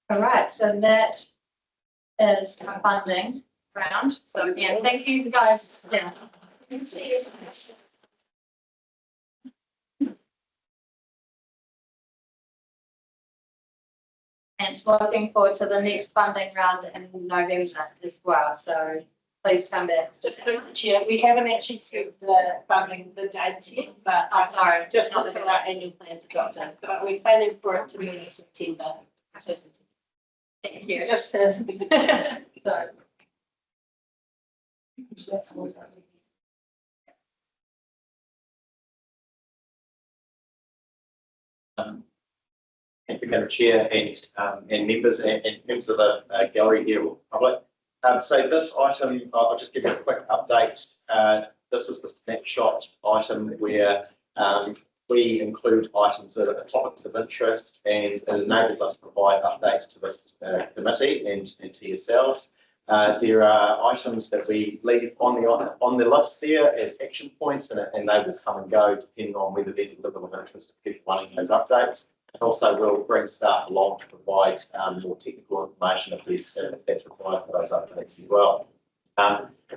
All right, so that is our funding round. So again, thank you guys. Yeah. And looking forward to the next funding round in November as well. So please come back. Just through the chair, we haven't actually set the funding the date yet, but Sorry, just not for our annual plan to drop down. But we're planning for it to be in September. So thank you. just to So. Thank you, Madam Chair, and members and members of the gallery here, or public. So this item, I'll just give you a quick update. This is the snapshot item where we include items that are topics of interest, and it enables us to provide updates to this committee and to yourselves. There are items that we leave on the list there as action points, and they will come and go depending on whether there's a level of interest of people wanting those updates. And also we'll bring staff along to provide more technical information if that's required for those updates as well.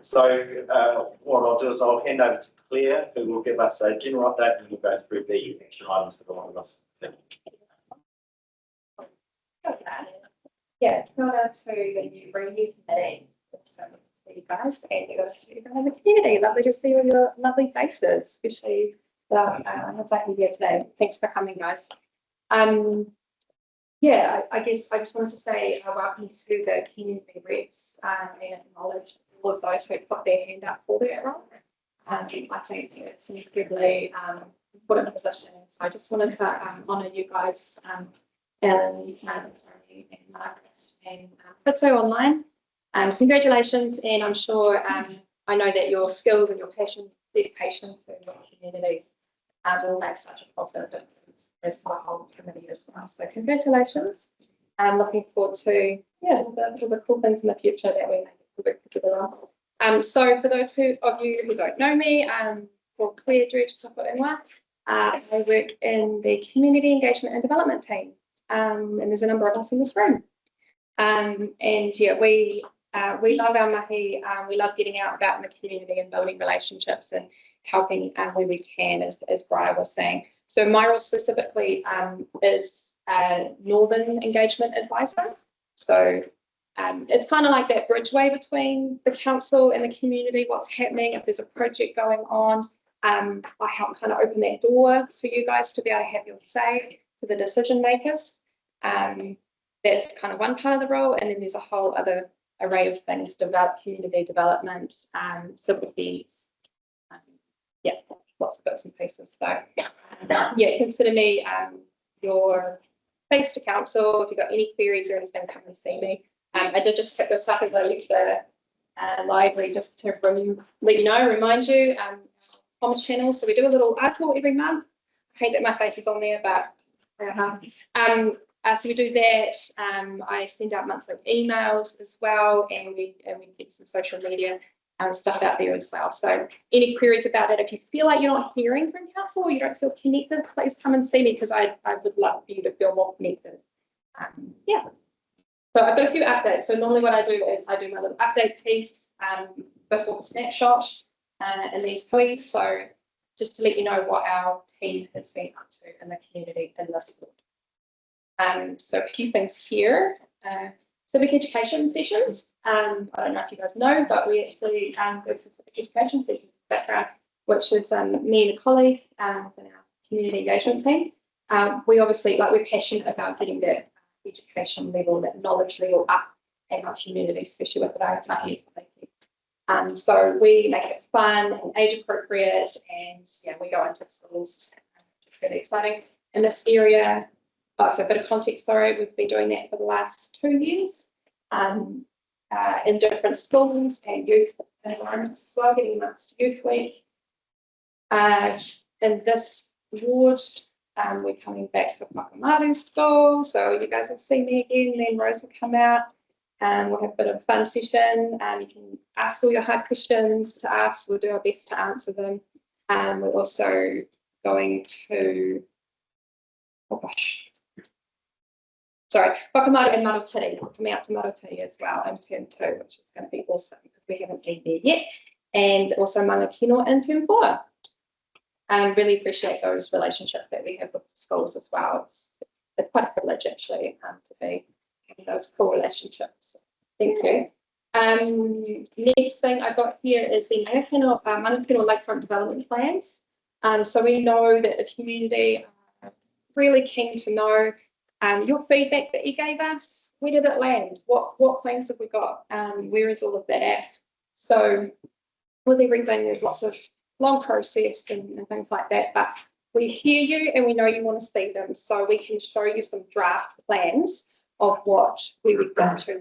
So what I'll do is I'll hand over to Claire, who will give us a general update, and we'll go through the action items that are on the list. Yeah, go to the new committee. So good to see you guys and you've got a few in the community. Lovely to see all your lovely faces, especially the here today. Thanks for coming, guys. Yeah, I guess I just wanted to say welcome to the community reps and acknowledge all of those who put their hand up for that role. I think it's an incredibly important position. So I just wanted to honour you guys, Ellen, and Margaret, and Fito online. Congratulations, and I'm sure I know that your skills and your passion, dedication to your communities will make such a positive difference as the whole committee as well. So congratulations. I'm looking forward to the cool things in the future that we may work together on. So for those of you who don't know me, for Claire Dredge Taupō Ingoa, I work in the community engagement and development team, and there's a number of us in this room. And yeah, we love our mahi. We love getting out about in the community and building relationships and helping where we can, as Brian was saying. So my role specifically is Northern Engagement Advisor. So it's kind of like that bridgeway between the council and the community, what's happening, if there's a project going on. I help kind of open that door for you guys to be able to have your say to the decision makers. That's kind of one part of the role, and then there's a whole other array of things, community development, civil defence, yeah, lots of bits and pieces. So yeah, consider me your face to council. If you've got any queries or anything, come and see me. I did just pick this up as I left the library just to remind you, comms channel. So we do a little article every month. I hate that my face is on there, but so we do that. I send out monthly emails as well, and we get some social media stuff out there as well. So any queries about it, if you feel like you're not hearing from council or you don't feel connected, please come and see me, because I would love for you to feel more connected. Yeah. So I've got a few updates. So normally what I do is I do my little update piece before the snapshot and these please. So just to let you know what our team has been up to in the community in this ward. So a few things here. Civic education sessions. I don't know if you guys know, but we actually do some civic education sessions background, which is me and a colleague within our community engagement team. We obviously, we're passionate about getting that education level, that knowledge level up in our community, especially with the rangatahi. So we make it fun and age appropriate, and yeah, we go into schools, which is really exciting in this area. So a bit of context, sorry, we've been doing that for the last 2 years in different schools and youth environments as well, getting amongst Youth Week. In this ward, we're coming back to Whakamaru school, so you guys will see me again, then Rose will come out. We'll have a bit of a fun session. You can ask all your hard questions to us, we'll do our best to answer them. We're also going to, oh gosh, sorry, Whakamaru and Marotiri. We're coming out to Marotiri as well in term 2, which is going to be awesome because we haven't been there yet. And also Mangakino in term 4. Really appreciate those relationships that we have with the schools as well. It's quite a privilege actually to be having those cool relationships. Thank you. Next thing I've got here is the Mangakino Lakefront Development Plans. So we know that the community are really keen to know your feedback that you gave us. Where did it land? What plans have we got? Where is all of that at? So with everything, there's lots of long process and things like that, but we hear you and we know you want to see them, so we can show you some draft plans of what we would go to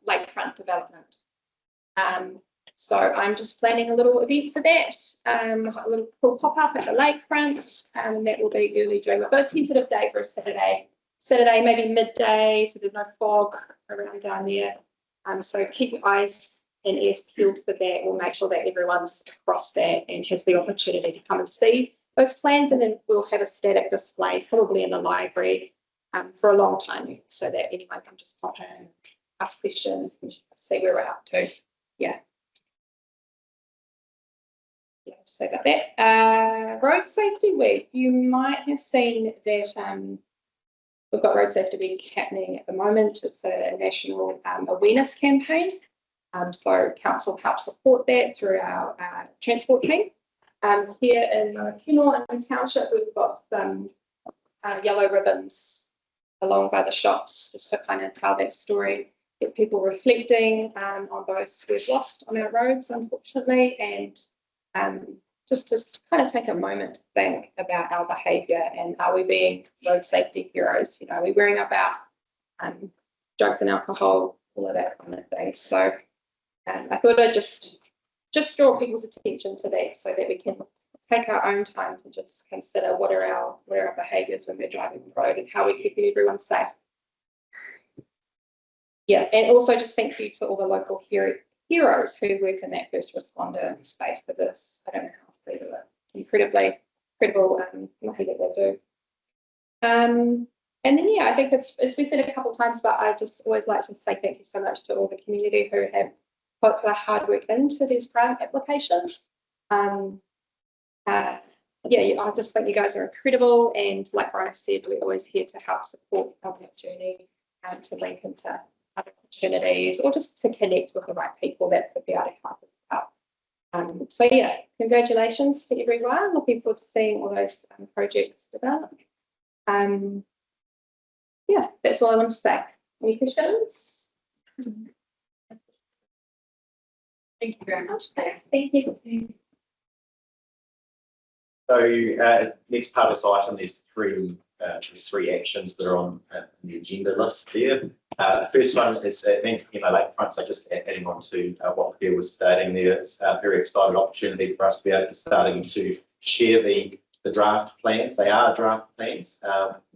lakefront development. So I'm just planning a little event for that, a little cool pop-up at the lakefront, and that will be early June. We've got a tentative day for a Saturday, maybe midday, so there's no fog around down there. So keep your eyes and ears peeled for that. We'll make sure that everyone's across that and has the opportunity to come and see those plans, and then we'll have a static display probably in the library for a long time, so that anyone can just pop in, ask questions, and see where we're up to. Yeah. Yeah, so about that. Road Safety Week. You might have seen that we've got Road Safety Week happening at the moment. It's a national awareness campaign. So council helps support that through our transport team. Here in Mangakino and Township, we've got some yellow ribbons along by the shops, just to kind of tell that story, get people reflecting on both we've lost on our roads, unfortunately, and just to kind of take a moment to think about our behaviour and are we being road safety heroes? You know, are we worrying about drugs and alcohol, all of that kind of thing. So I thought I'd just draw people's attention to that so that we can take our own time to just consider what are our behaviours when we're driving the road and how we keep everyone safe. Yeah, and also just thank you to all the local heroes who work in that first responder space for this. I don't know how to do it. Incredibly incredible mahi that they do. And then yeah, I think it's been said a couple of times, but I just always like to say thank you so much to all the community who have put the hard work into these grant applications. Yeah, I just think you guys are incredible, and like Brian said, we're always here to help support on that journey and to link into other opportunities or just to connect with the right people that could be able to help us out. So yeah, congratulations to everyone. Looking forward to seeing all those projects develop. Yeah, that's all I want to say. Any questions? Thank you very much. Thank you. So next part of this item, there's three actions that are on the agenda list there. The first one is Mangakino Lakefront, so just adding on to what Claire was stating there. It's a very exciting opportunity for us to be able to starting to share the draft plans. They are draft plans.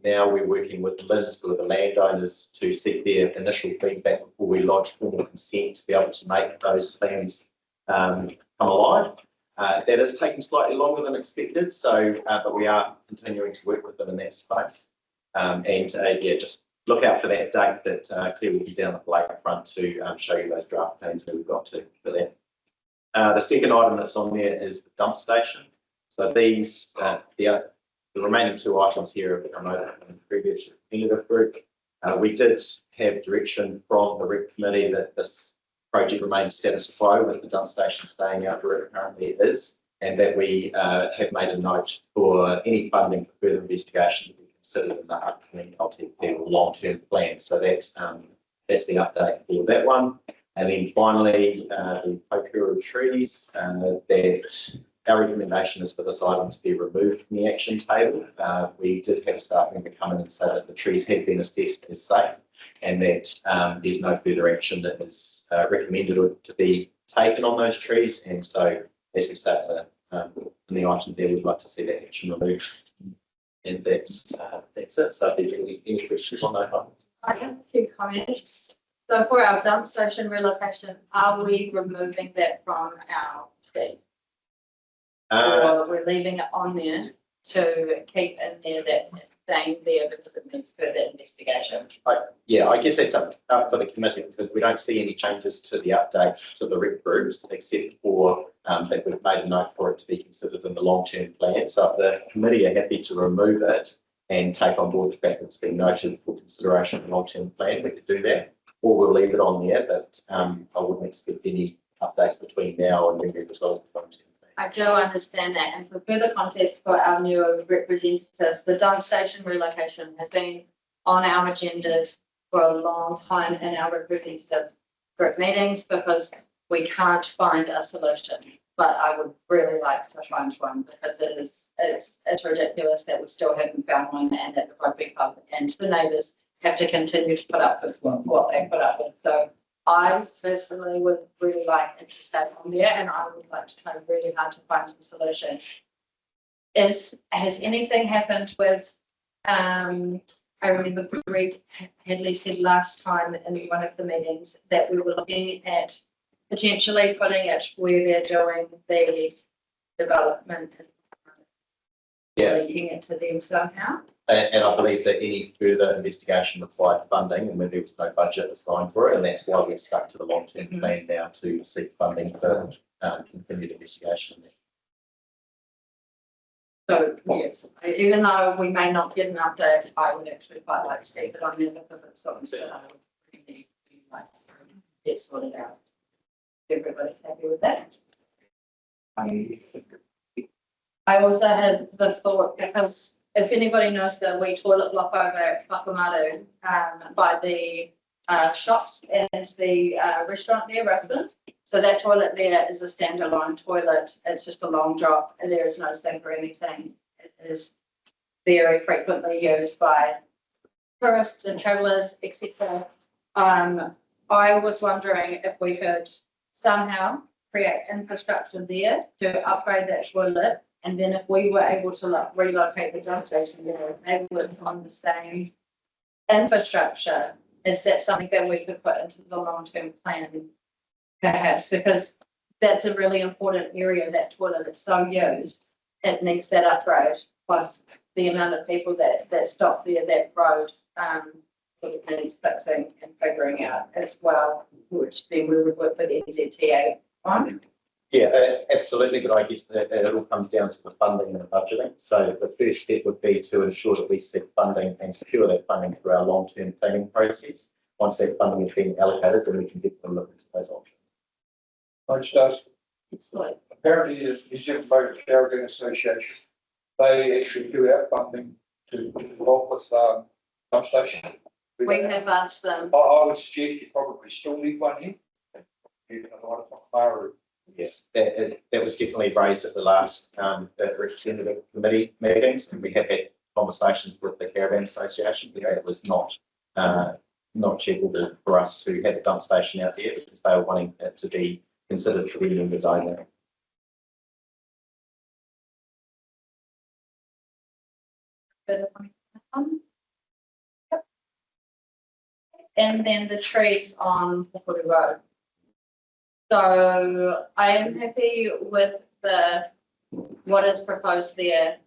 Now we're working with the LINs, with the landowners, to seek their initial feedback before we lodge formal consent to be able to make those plans come alive. That is taking slightly longer than expected, so but we are continuing to work with them in that space. Yeah, just look out for that date that Claire will be down at the lakefront to show you those draft plans that we've got to for that. The second item that's on there is the dump station. So these, the remaining two items here are promoted in the previous representative group. We did have direction from the rep committee that this project remains status quo with the dump station staying out where it currently is, and that we have made a note for any funding for further investigation to be considered in the upcoming LTP or long-term plan. So that that's the update for that one. And then finally, the Pokaru trees, that our recommendation is for this item to be removed from the action table. We did have a staff member come in and say that the trees have been assessed as safe, and that there's no further action that is recommended or to be taken on those trees. And so as we start in the item there, we'd like to see that action removed. And that's it. So if there's any questions on those items. I have a few comments. So for our dump station relocation, are we removing that from our tree? Or we're leaving it on there to keep in there that it's staying there because it needs further investigation? Yeah, I guess that's up for the committee, because we don't see any changes to the updates to the rep groups except for that we've made a note for it to be considered in the long-term plan. So if the committee are happy to remove it and take on board the fact that it's been noted for consideration in the long-term plan, we could do that, or we'll leave it on there. But I wouldn't expect any updates between now and when we resolve the long-term. I do understand that, and for further context for our new representatives, the dump station relocation has been on our agendas for a long time in our representative group meetings because we can't find a solution. But I would really like to find one, because it's ridiculous that we still haven't found one, and that the rugby club and the neighbours have to continue to put up with what they put up with. So I personally would really like it to stay on there, and I would like to try really hard to find some solutions. Has anything happened with, I remember Greg Hadley said last time in one of the meetings that we were looking at potentially putting it where they're doing the development and linking it to them somehow. And I believe that any further investigation required funding, and when there was no budget assigned for it, and that's why we've stuck to the long-term plan now to seek funding for continued investigation. So Yes, even though we may not get an update, I would actually quite like to keep it on there because it's something that I would really like to get sorted out. Everybody's happy with that. I also had the thought, because if anybody knows the wee toilet block over at Whakamaru, by the shops and the restaurant there, residents. So that toilet there is a standalone toilet. It's just a long drop and there is no sink or anything. It is very frequently used by tourists and travellers, etc. I was wondering if we could somehow create infrastructure there to upgrade that toilet. And then if we were able to relocate the dump station there, they would on the same infrastructure. Is that something that we could put into the long-term plan? Perhaps, because that's a really important area, that toilet is so used. It needs that upgrade, plus the amount of people that stop there, that road, it needs fixing and figuring out as well, which then we would work with NZTA on. Yeah, absolutely, but I guess that it all comes down to the funding and the budgeting. So the first step would be to ensure that we set funding and secure that funding through our long-term planning process. Once that funding has been allocated, then we can definitely look into those options. Thanks, Doug. Apparently, the New Zealand Motor Carrier Association, they actually do our funding to involve with dump station. We have asked them. I would suggest you probably still need one here. Yes, that was definitely raised at the last representative committee meetings, and we have had conversations with the Caravan Association. It was not achievable for us to have a dump station out there because they were wanting it to be considered for the members only. And then the trees on Pukuri Road. So I am happy with what is proposed there,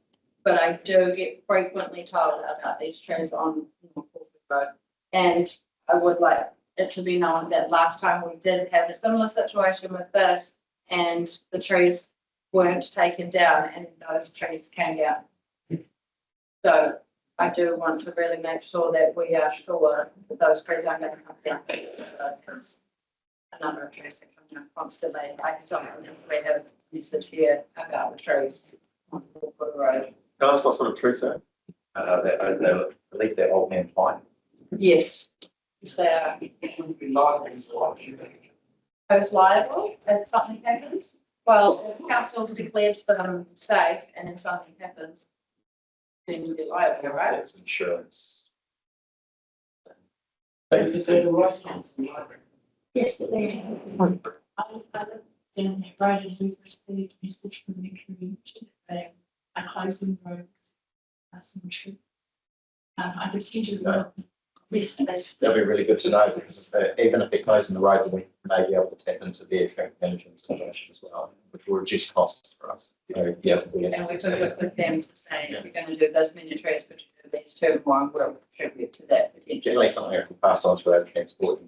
but I do get frequently told about these trees on Pukuri Road. And I would like it to be known that last time we did have a similar situation with this and the trees weren't taken down and those trees came down. So I do want to really make sure that we are sure that those trees aren't going to come down. Because a number of trees that come down constantly. I don't know if we have message here about the trees on the road. Can I ask what sort of trees are? I believe they're old man pine. Yes. Yes, they are. Who's liable if something happens? Well, if council's declared them safe and then something happens, then you're liable, right? It's insurance. Is it a right council? Yes, they are. Then riders have received message from the community that are closing roads. That's not true. I received a yesterday. That'll be really good to know because even if they're closing the road, then we may be able to tap into their traffic management situation as well, which will reduce costs for us. So yeah, And we could work with them to say, if you're going to do this many trees, could you do these two more, and we'll contribute to that potentially. generally something I can pass on to our transport.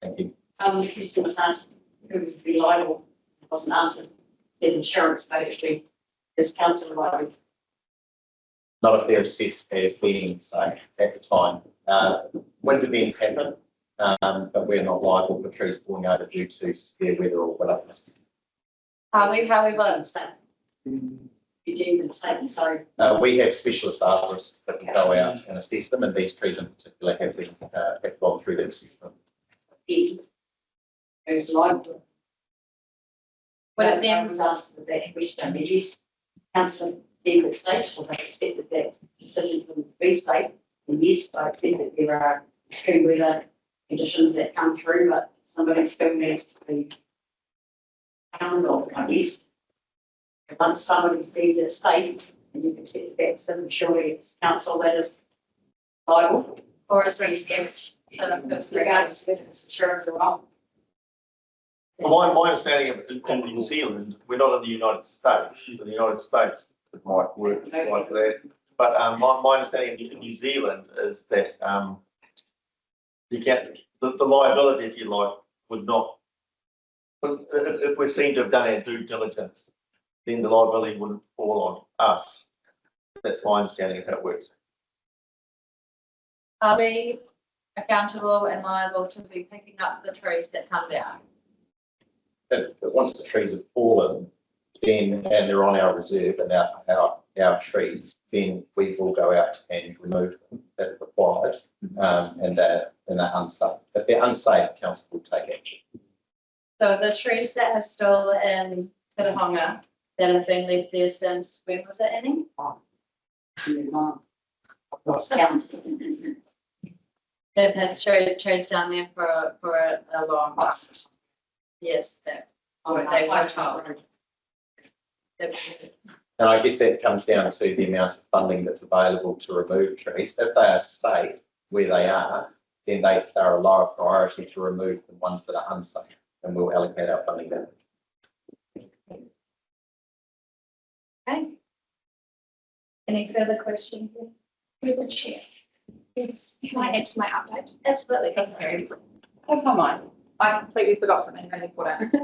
Thank you. The question was asked, who would be liable? It wasn't answered. Said insurance, but actually, is council liable? Not if they're assessed as being safe at the time. Wind events happen, but we're not liable for trees falling over due to severe weather or whatever. However, You deem it safe, so We have specialist arborists that can go out and assess them, and these trees in particular have gone through that assessment. who's liable? But I then, was asked that question, and yes, council deemed it safe, or they accepted that decision from the Free State. And yes, I accept that there are extreme weather conditions that come through, but somebody still needs to be found or, I guess. And once somebody deems it safe, and you can set that, so surely it's council that is liable. or is there any steps? Regardless of it's insurance or not. My understanding of it in New Zealand, we're not in the United States. In the United States, it might work like that. But my understanding in New Zealand is that you get the liability, if you like, would not. If we seem to have done our due diligence then the liability wouldn't fall on us. That's my understanding of how it works. Are we accountable and liable to be picking up the trees that come down? But once the trees have fallen, then, and they're on our reserve and our trees, then we will go out and remove them if required, and they're unsafe. If they're unsafe, council will take action. So the trees that are still in Tūrangi that have been left there since, when was it, Annie? They've had trees down there for a long time. Yes, that, or they were told. And I guess that comes down to the amount of funding that's available to remove trees. If they are safe where they are, then they are a lower priority to remove than ones that are unsafe, and we'll allocate our funding there. Okay. Any further questions? Through the chair. Yes, can I add to my update? Absolutely. Oh, come on. I completely forgot something really important.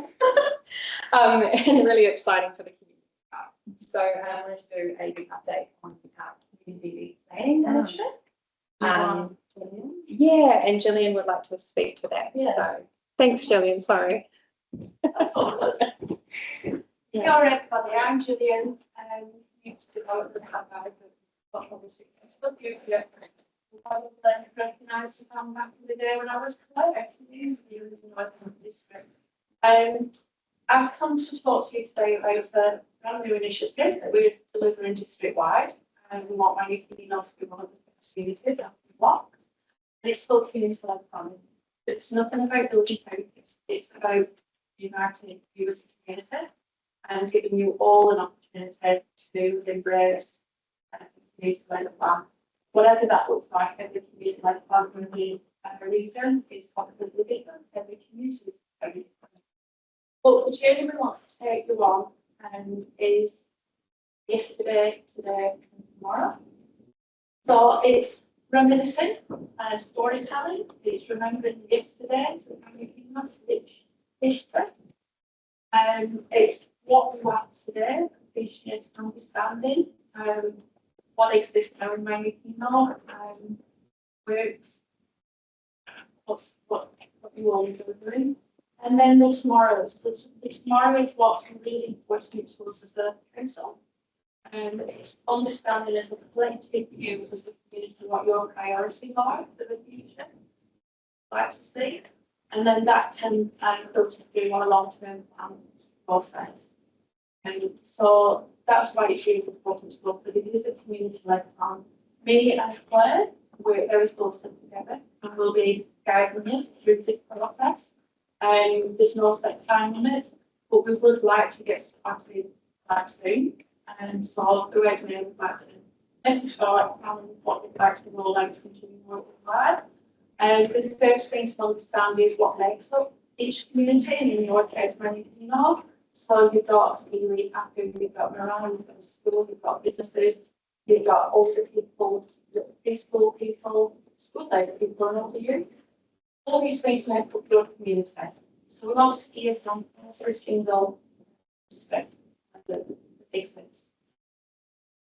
And really exciting for the community. So I wanted to do a big update on community planning initiative. Yeah, and Gillian would like to speak to that. Yeah. So thanks, Gillian. Sorry. Kia ora, everybody. I'm Gillian. Used to develop the Taupō District Council. I would recognise back in the day when I was community in the Northern District. I've come to talk to you today about a brand new initiative that we're delivering district-wide, and we want Mangakino to be one of the first communities after blocks. And it's called community-led planning. It's nothing about building houses. It's about uniting you as a community and giving you all an opportunity to embrace community-led plan. Whatever that looks like, every community-led plan can be a region is completely different. Every community is very different. But the journey we want to take you on is yesterday, today, and tomorrow. So it's reminiscing and storytelling. It's remembering yesterday's rich history. It's what we want today, appreciating understanding what exists now in Mangakino, works, what you all are doing. And then there's tomorrows. The tomorrow is what's really important to us as a council. It's understanding as a collective view as a community what your priorities are for the future. Like to see. And then that can filter through our long-term plan process. And so that's why it's really important to look, but it is a community-led plan. Me and Claire work very closely together and we'll be guiding you through this process. There's no set time limit, but we would like to get started quite soon. And so the way to know that and start what we'd like to roll out continue worldwide. And the first thing to understand is what makes up each community, and in your case, Mangakino. So you've got Iwi, Aku, you've got Moran, you've got school, you've got businesses, you've got older people, you've got preschool people, school-age people, and older youth. All these things make up your community. So we want to hear from every single perspective that exists.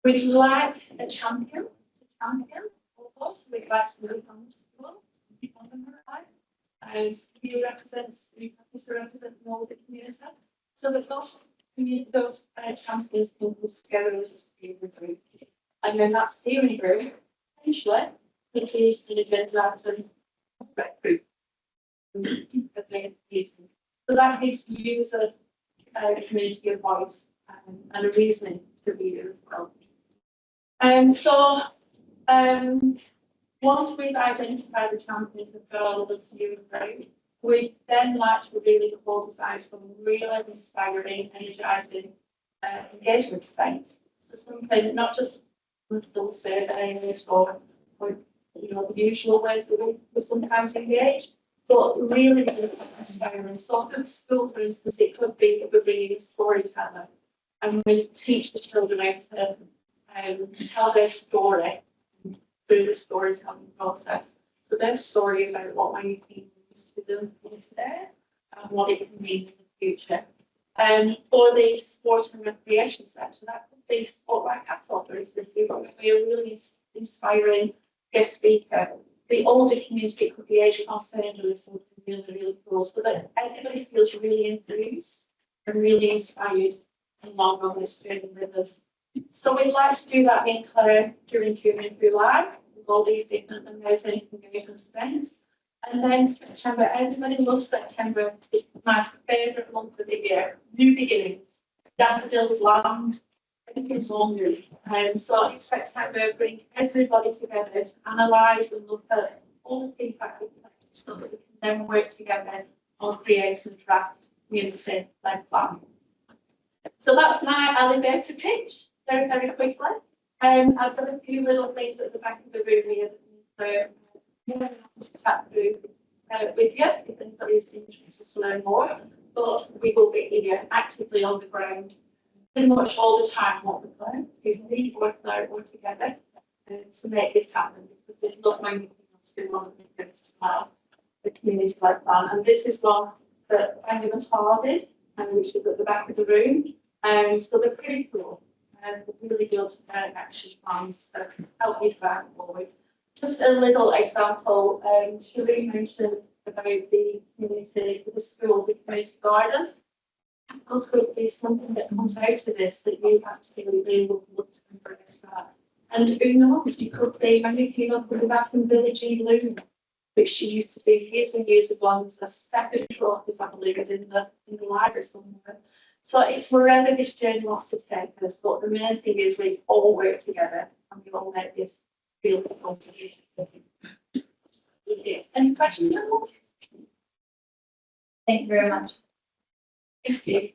We'd like a champion to champion all those. We'd like somebody from the school to be on the right. And who represents all of the community. So that those champions can put together as a steering group. And then that steering group, potentially, continues to develop group. So that gives you as a community a voice and a reason to be there as well. And so once we've identified the champions and got all of us here right, we then like to really publicise some really inspiring, energising engagement events. So something not just little surveys or you know the usual ways that we sometimes engage, but really, really inspiring. So at school, for instance, it could be that we're bringing a storyteller and we teach the children how to tell their story through the storytelling process. So their story about what Mangakino means to them today and what it can mean in the future. for the sport and recreation sector. That could be spotlight activities if we want to be a really inspiring guest speaker. The older community could be Asian or something really, really cool, so that everybody feels really enthused and really inspired along on this journey with us. So we'd like to do that in Clare during June and July with all these different amazing engagement events. And then September, everybody loves September. It's my favourite month of the year. New beginnings, daffodils, lambs, everything's all new. So in September, bring everybody together to analyse and look at all the feedback we've had so that we can then work together on creating a draft community-led plan. So that's my elevator pitch, very, very quickly. I've got a few little things at the back of the room here that to chat through with you if anybody's interested to learn more. But we will be here actively on the ground pretty much all the time, what we're going to need work there or together to make this happen, because there's not many things to do on the things to have the community-led plan. And this is one that Andy did, which is at the back of the room. So they're pretty cool and really good action plans to help you drive forward. Just a little example, Shirley mentioned about the community, the school, the community garden. It could be something that comes out of this that you absolutely would love to embrace that. And who knows, you could be Mangakino Pouakani Village in Bloom, which used to be years and years ago. There's a second trophy, I believe, in the library somewhere. So it's wherever this journey wants to take us, but the main thing is we all work together and we all make this feel the contribution. Any questions? Thank you very much. Thank you.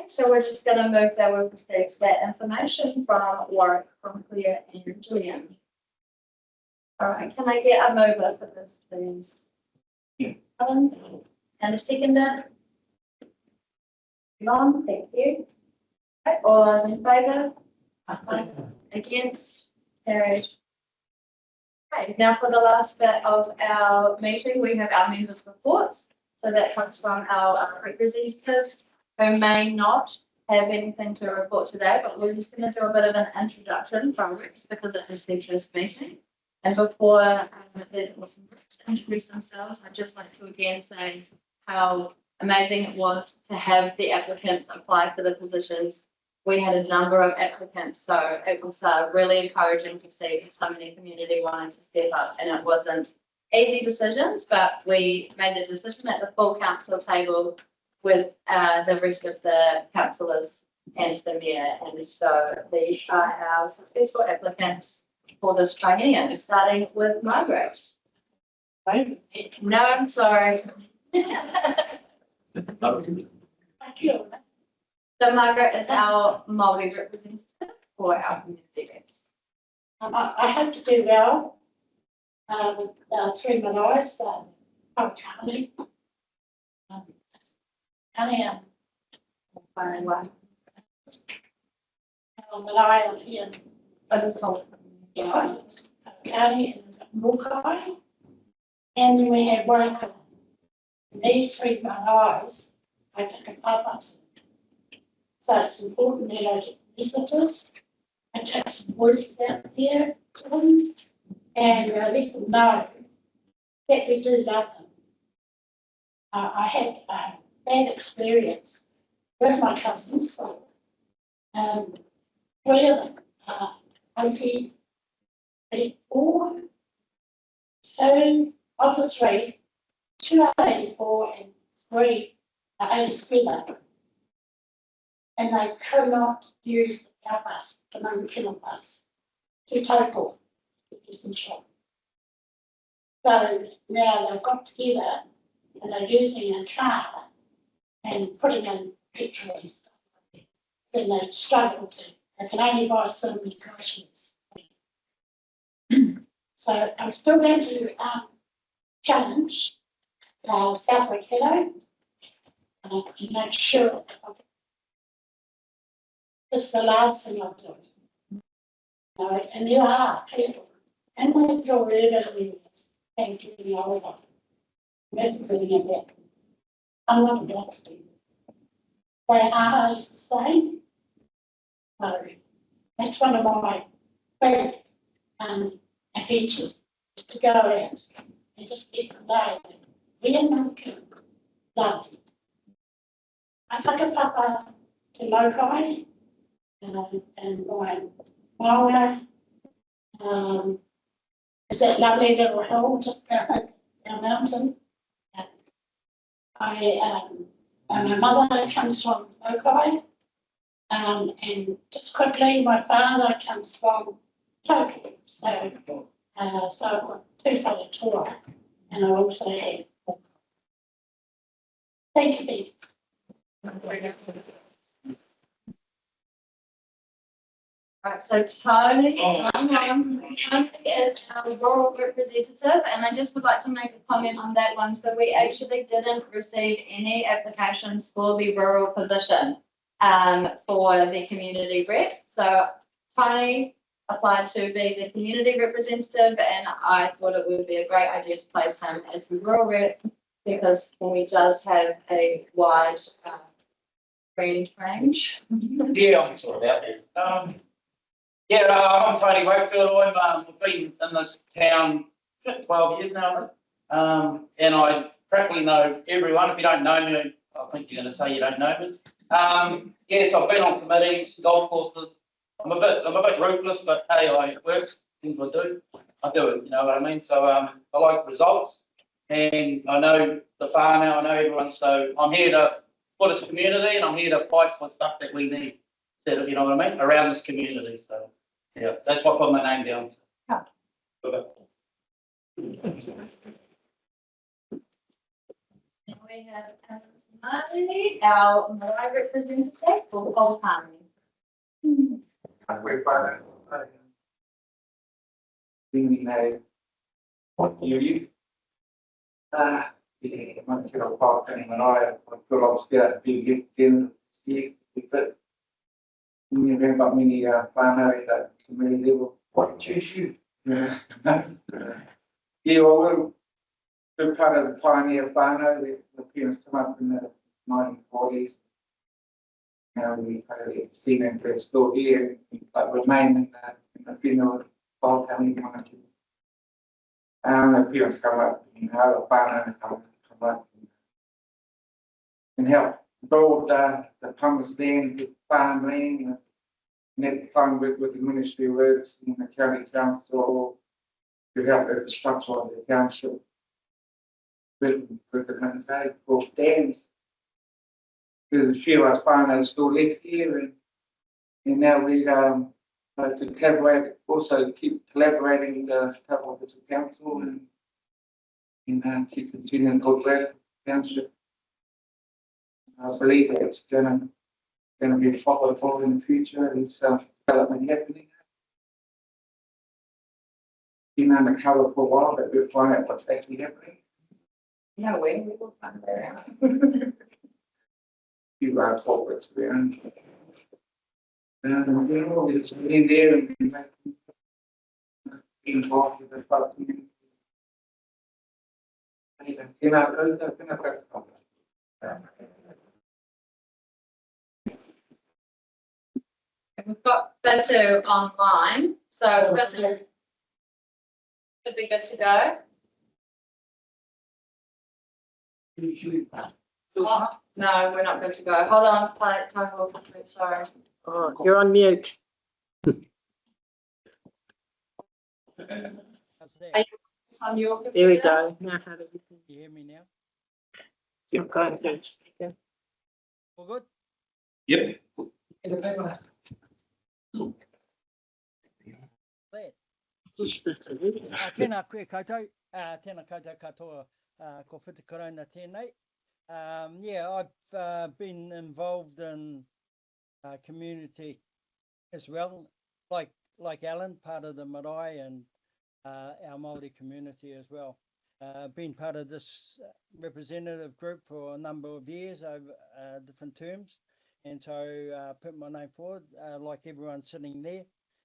So we're just going to move that we'll receive that information from Warwick, from Claire and Julian. All right, can I get a mover for this, please? Helen, and a seconder? John, thank you. Okay, all those in favour? Against? Carried. Okay, now for the last bit of our meeting, we have our members' reports. So that comes from our representatives who may not have anything to report today, but we're just going to do a bit of an introduction from Rick's because it is their first meeting. And before there's awesome groups to introduce themselves, I'd just like to again say how amazing it was to have the applicants apply for the positions. We had a number of applicants, so it was really encouraging to see so many community wanting to step up, and it wasn't easy decisions, but we made the decision at the full council table with the rest of the councillors and the mayor, and so these are our successful applicants for this triennium, starting with Margaret. No, I'm sorry. Thank you. So Margaret is our Māori representative for our community reps. I hope to do well. Three Malays, Pouakani. Malaya here. I just call it. County and Mukai. And then we have one. These three Malays, I took a papa. So it's important that I get visitors. I take some voices out here to them and let them know that we do love them. I had a bad experience with my cousins. Three of them are 84, two of the three, 2 are 84 and 3 are 87. And they could not use our bus, the Mangakino bus, to Taupo, which is in shop. So now they've got together and they're using a car and putting in petrol and stuff. Then they struggle to, they can only buy so many groceries. So I'm still going to challenge South Waikato to make sure this is the last thing I'll do. And there are people, and we feel really areas, thank you, the old one. That's bringing it back. I'm not against it. Where ours the same. So that's one of my favorite adventures, is to go out and just get away. We are not love. I whakapapa te Lokai, and my Maora, is that lovely little hill just down our mountain. My mother comes from Lokai, and just quickly, my father comes from Taupo, so I've got two whakatoa, and I also have. Thank you, Beef. Right, so Tony is our rural representative, and I just would like to make a comment on that one. So we actually didn't receive any applications for the rural position for the community rep. So Tony applied to be the community representative, and I thought it would be a great idea to place him as the rural rep because he does have a wide range. Yeah, I'm sort of out there. I'm Tony Wakefield. I've been in this town 12 years now, and I practically know everyone. If you don't know me, I think you're going to say you don't know me. Yes, I've been on committees, golf courses. I'm a bit ruthless, but hey, it works. Things I do it. You know what I mean? So I like results, and I know the farmer. I know everyone. So I'm here to for this community, and I'm here to fight for stuff that we need. You know what I mean? Around this community. So. Yeah, that's what I put my name down. Yeah. And we have Marty, our Maori representative for Pouakani. Mangakino Pouakani Marae, I feel I was scared to be about many whānau at that community level. What did you shoot? Yeah, well, we're part of the pioneer whānau. The parents come up in the 1940s. And we kind of seen them for school here, but remain in the whenua Pouakani Mangakino. The parents come up, the whānau come up and help build the pumice land, the farmland, and at the time with the Ministry of Works and the County Council to help with the structure of the township. With the for dams. There's a few of us whānau still left here, and now we to collaborate, also keep collaborating with the Taupō District Council and keep continuing to build that township. I believe that it's going to be profitable in the future. There's development happening. Been undercover for a while, but we'll find out what's actually happening. No way, we will find that out. You guys hope it's around. And you know, it's in there and involved with the community. We've got Batu online, so Batu should be good to go. Oh, no, we're not good to go. Hold on, Taupo, sorry. Oh, you're on mute. On your computer. There we go. Now how do you You hear me now? You're going first. Okay. All good? Yep. Tēnā koe koutou, tēnā koutou katoa, ko whiti korona tēnei. I've been involved in community as well, like Alan, part of the marae and our Māori community as well. Been part of this representative group for a number of years over different terms, and so put my name forward, like everyone sitting there.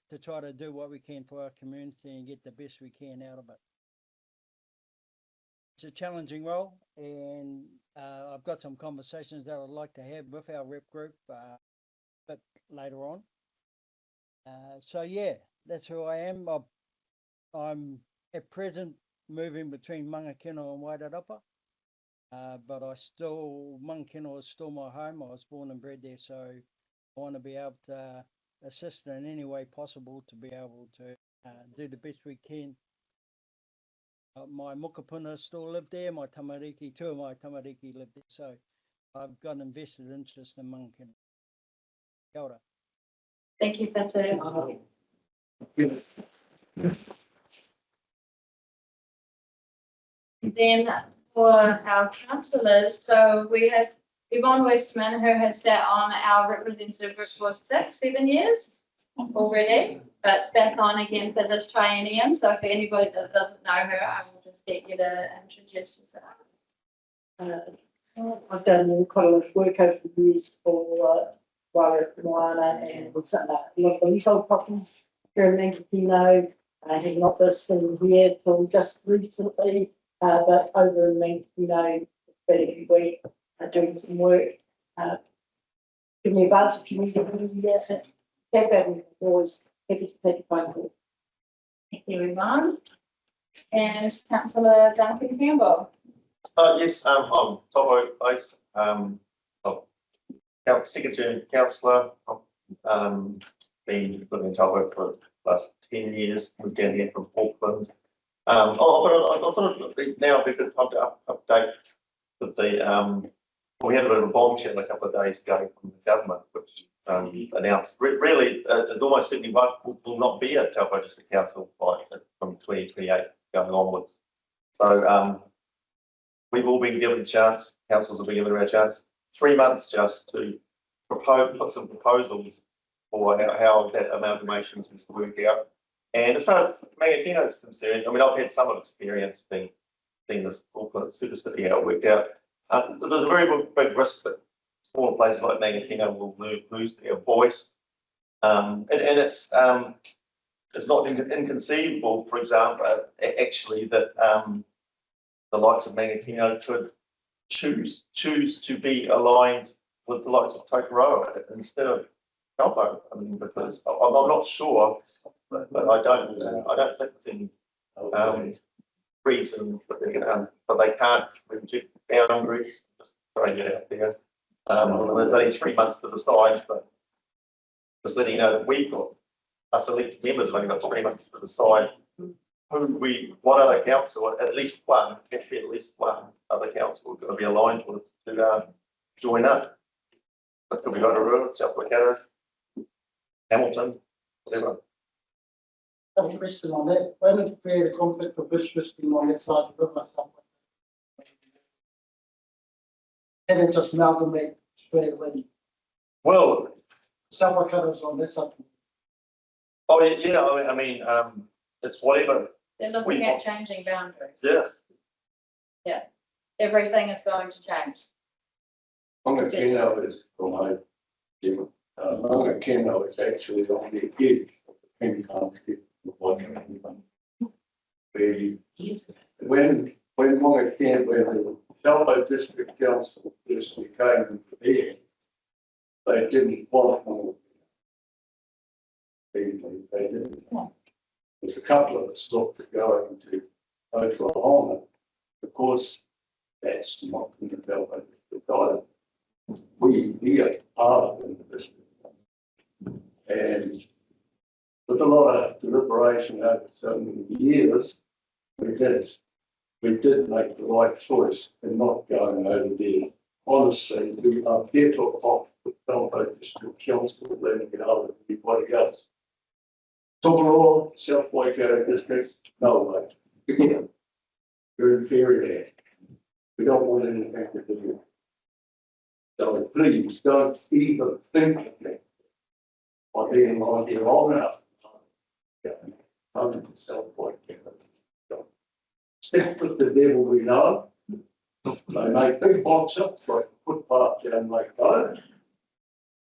to try to do what we can for our community and get the best we can out of it. It's a challenging role, and I've got some conversations that I'd like to have with our rep group a bit later on. So yeah, that's who I am. I'm at present moving between Mangakino and Wairarapa, but Mangakino is still my home. I was born and bred there, so I want to be able to assist in any way possible to be able to do the best we can. My mokopuna still live there, my tamariki, two of my tamariki live there, so I've got an invested interest in Mangakino. Kia ora. Thank you, Pete. Then for our councillors, so we have Yvonne Westman, who has sat on our representative group for 7 years already, but back on again for this triennium. So for anybody that doesn't know her, I will just get you to introduce yourself. I've done quite a lot of work over the years for Moana and a lot of leasehold properties here in Mangakino. I have not this in here till just recently, but over in Mangakino, it's been every week doing some work. Give me a buzz if you need to tap out. I'm always happy to take a phone call. Thank you, Yvonne. And Councillor Duncan Campbell. Yes, I'm Taupo East, secretary councillor. Been living in Taupo for the last 10 years. Moved down here from Auckland. But I thought it'd now be a good time to update with the we had a bit of a bombshell a couple of days ago from the government, which announced really it almost certainly will not be a Taupō District Council from 2028 going onwards. So we've all been given a chance, councils have been given a chance, 3 months just to put some proposals for how that amalgamation is going to work out. And as far as Mangakino is concerned, I mean, I've had some experience seeing this super city how it worked out. There's a very big risk that smaller places like Mangakino will lose their voice. And it's not inconceivable, for example, actually, that the likes of Mangakino could choose to be aligned with the likes of Taupo instead of Taupo. I mean, because I'm not sure, but I don't think it's any reason, but they can't reject boundaries. Just throwing it out there. There's only 3 months to decide, but just letting you know that we've got us elected members have only got 3 months to decide what other council, at least one other council we're going to be aligned with to join up. That could be Rotorua, South Waikato, Hamilton, whatever. I have a question on that. Why not create a conflict of interest on that side of the river? And then just amalgamate straight away. Well, South Waikato's on that side. Oh yeah, I mean, it's whatever. They're looking at changing boundaries. Yeah. Yeah, everything is going to change. Mangakino is remote. Mangakino is actually on the edge of the King Country. When the Taupō District Council first became into being, they didn't want Mangakino. They didn't want. There's a couple of us looked at going to Oklahoma because that's not in the Taupō District either. We are part of the district. And with a lot of deliberation over so many years, we did make the right choice in not going over there. Honestly, we are better off with Taupō District Council than we are with anybody else. Tūrangi, South Waikato districts, no way. Again, we're inferior. We don't want anything to do with it. So please don't even think of me. Or being on here long enough. I'm into self-point. Stick with the devil we know. They make big box up like a footpath down like that.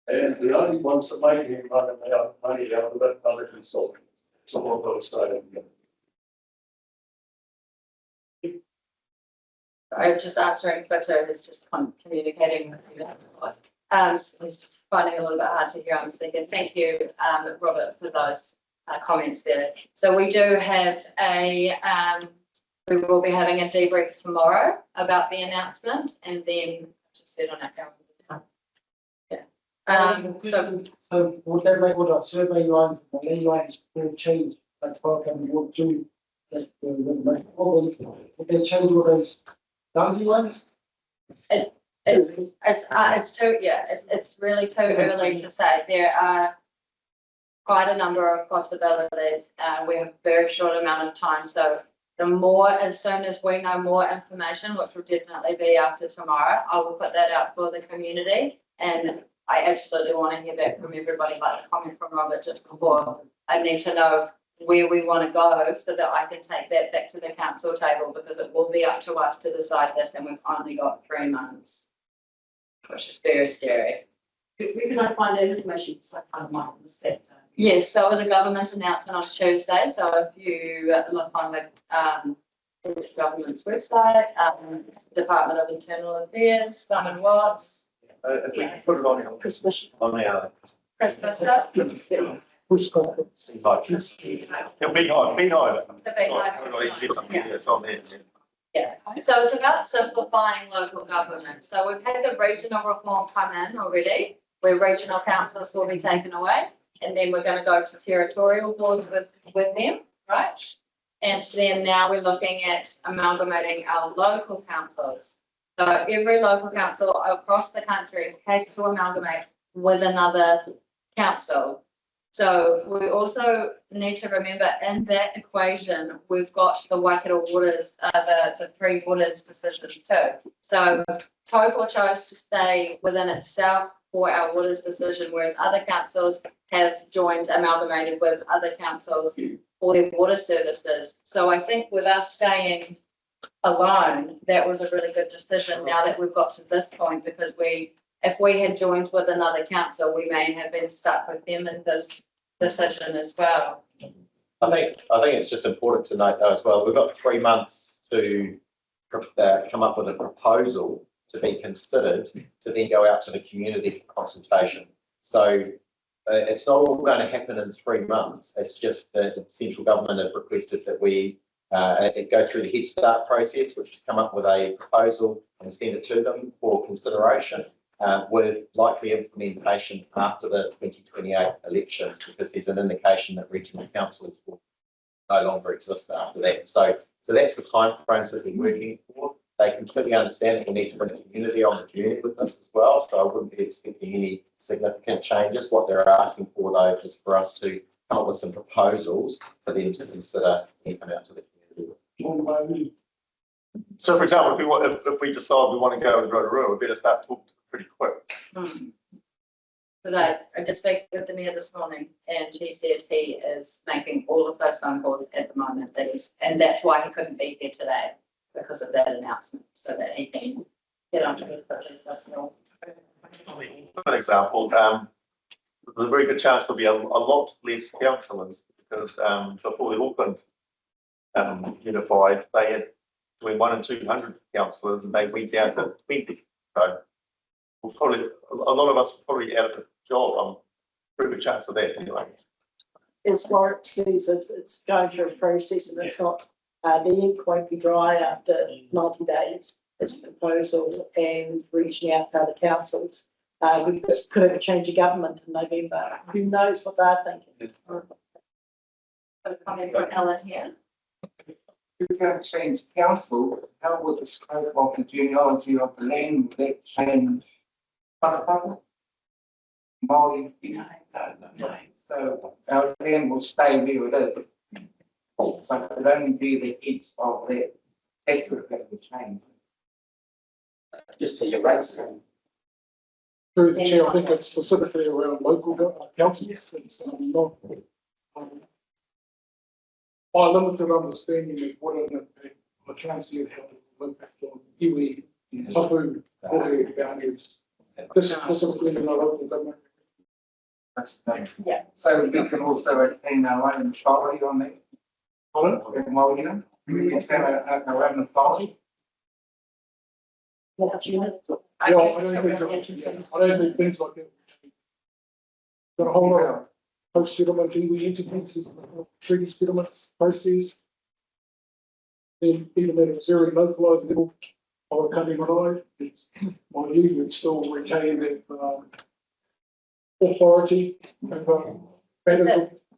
And the only ones that make any money out of it are the consultants. So what those say. I'm just answering Twitter, it's just communicating with you. It's just finding a little bit hard to hear. I'm thinking, thank you, Robert, for those comments there. So we do have we will be having a debrief tomorrow about the announcement, and then just said on our calendar. Yeah. So would they make what survey lines, the ley lines will change, like Pouakani would do, would they change all those boundary lines? It's really too early to say. There are quite a number of possibilities. We have a very short amount of time, so as soon as we know more information, which will definitely be after tomorrow, I will put that out for the community. And I absolutely want to hear back from everybody, like the comment from Robert just before. I need to know where we want to go so that I can take that back to the council table, because it will be up to us to decide this, and we've only got 3 months, which is very scary. Where can I find that information? So I kind of the sector. Yes, so it was a government announcement on Tuesday. So if you look on the government's website, Department of Internal Affairs, Simon Watts. If we can put it on our Chris Bishop. on our Chris Bishop. It'll be high. The big Yeah, it's on there. Yeah, so it's about simplifying local government. So we've had the regional reform come in already, where regional councils will be taken away, and then we're going to go to territorial boards with them, right? And then now we're looking at amalgamating our local councils. So every local council across the country has to amalgamate with another council. So we also need to remember in that equation, we've got the Waikato waters, the 3 waters decisions too. So Taupo chose to stay within itself for our waters decision, whereas other councils have joined, amalgamated with other councils for their water services. So I think with us staying alone, that was a really good decision now that we've got to this point, because if we had joined with another council, we may have been stuck with them in this decision as well. I think it's just important to note though as well, we've got 3 months to come up with a proposal to be considered to then go out to the community for consultation. So it's not all going to happen in 3 months. It's just that the central government have requested that we go through the Head Start process, which has come up with a proposal and send it to them for consideration, with likely implementation after the 2028 elections, because there's an indication that regional councils will no longer exist after that. So that's the timeframes that we're working for. They completely understand that we need to bring the community on the journey with this as well. So I wouldn't be expecting any significant changes. What they're asking for though is for us to come up with some proposals for them to consider and come out to the community. So for example, if we decide we want to go with Rotorua, we better start talking pretty quick. Because I did speak with the mayor this morning, and he said he is making all of those phone calls at the moment, and that's why he couldn't be here today, because of that announcement, so that he can get onto the personal. For example, there's a very good chance there'll be a lot less councillors, because before the Auckland unified, they had between 100 and 200 councillors, and they went down to 20. So we'll probably, a lot of us will probably out of the job. Pretty good chance of that anyway. As Warwick says, it's going through a process, and it's not, the ink won't be dry after 90 days. It's a proposal and reaching out to other councils. We could have a change of government in November. Who knows what they're thinking? Coming from Ellen here. If you can change council, how would the scope of the genealogy of the land, would that change? Māori? No. So our land will stay where it is. But it would only be the heads of that. That's what that would change. Just to your rights. Through the chair, I think it's specifically around local councils. It's not. My limited understanding of what an impact I can't see it having an impact on iwi, tapu, for their boundaries. This specifically in our local government. That's the thing. Yeah. So we can also attain our own authority on that. In Māori, we can have our own authority. What do you mean? Yeah, I don't think things like that. Got a whole lot of post-settlement iwi entities, treaty settlements process. Then even at a very localised level, our country marae, it's, my view, it's still retain that, authority over matters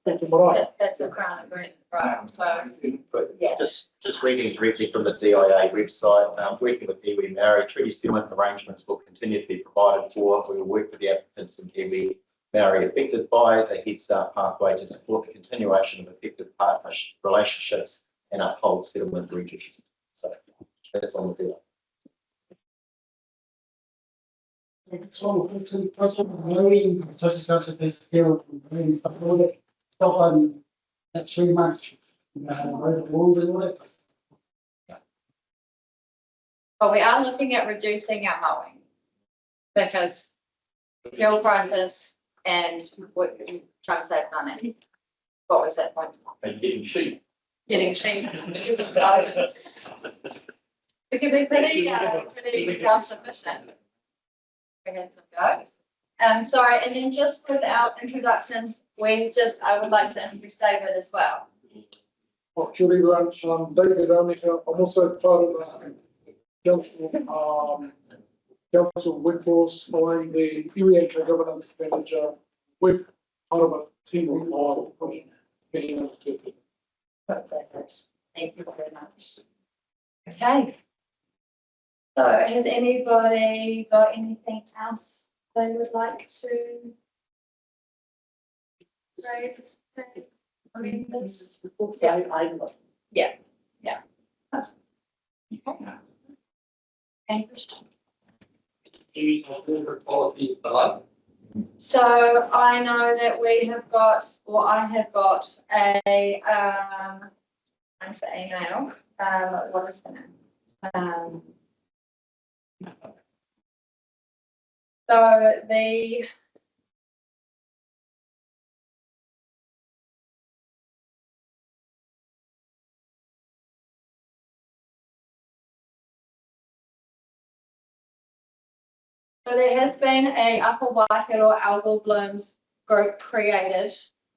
of the marae. That's the Crown Agreement, right? So, But yeah. just reading directly from the DIA website, working with iwi Maori, treaty settlement arrangements will continue to be provided for. We will work with the applicants and iwi Maori affected by the Head Start pathway to support the continuation of effective partnership relationships and uphold settlement regions. So that's on the deal. That 3 months, rules and all that. but we are looking at reducing our mowing because fuel prices and we're trying to save money. What was that point? And getting cheap. Getting cheap because of goats. We could be pretty self-sufficient. We had some goats. Sorry, and then just with our introductions, I would like to introduce David as well. Well, Julie Ranch, David Armica, I'm also part of the council workforce following the area governance manager with part of a team of being Thank you very much. Okay. So has anybody got anything else they would like to raise? I mean, this. Yeah. Okay, Christian. Quality of life. So I know that we have got, or I have got a, answer email, what is the name? So the So there has been a Upper Waikato algal blooms group created,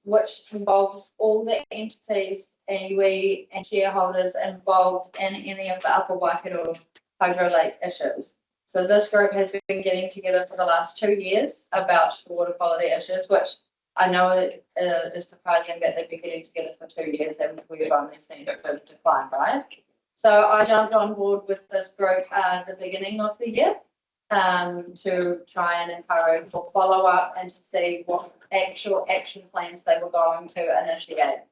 which involves all the entities iwi and shareholders involved in any of the Upper Waikato hydro lake issues. So this group has been getting together for the last 2 years about the water quality issues, which I know is surprising that they've been getting together for 2 years and we've only seen a decline, right? So I jumped on board with this group at the beginning of the year. To try and encourage or follow up and to see what actual action plans they were going to initiate.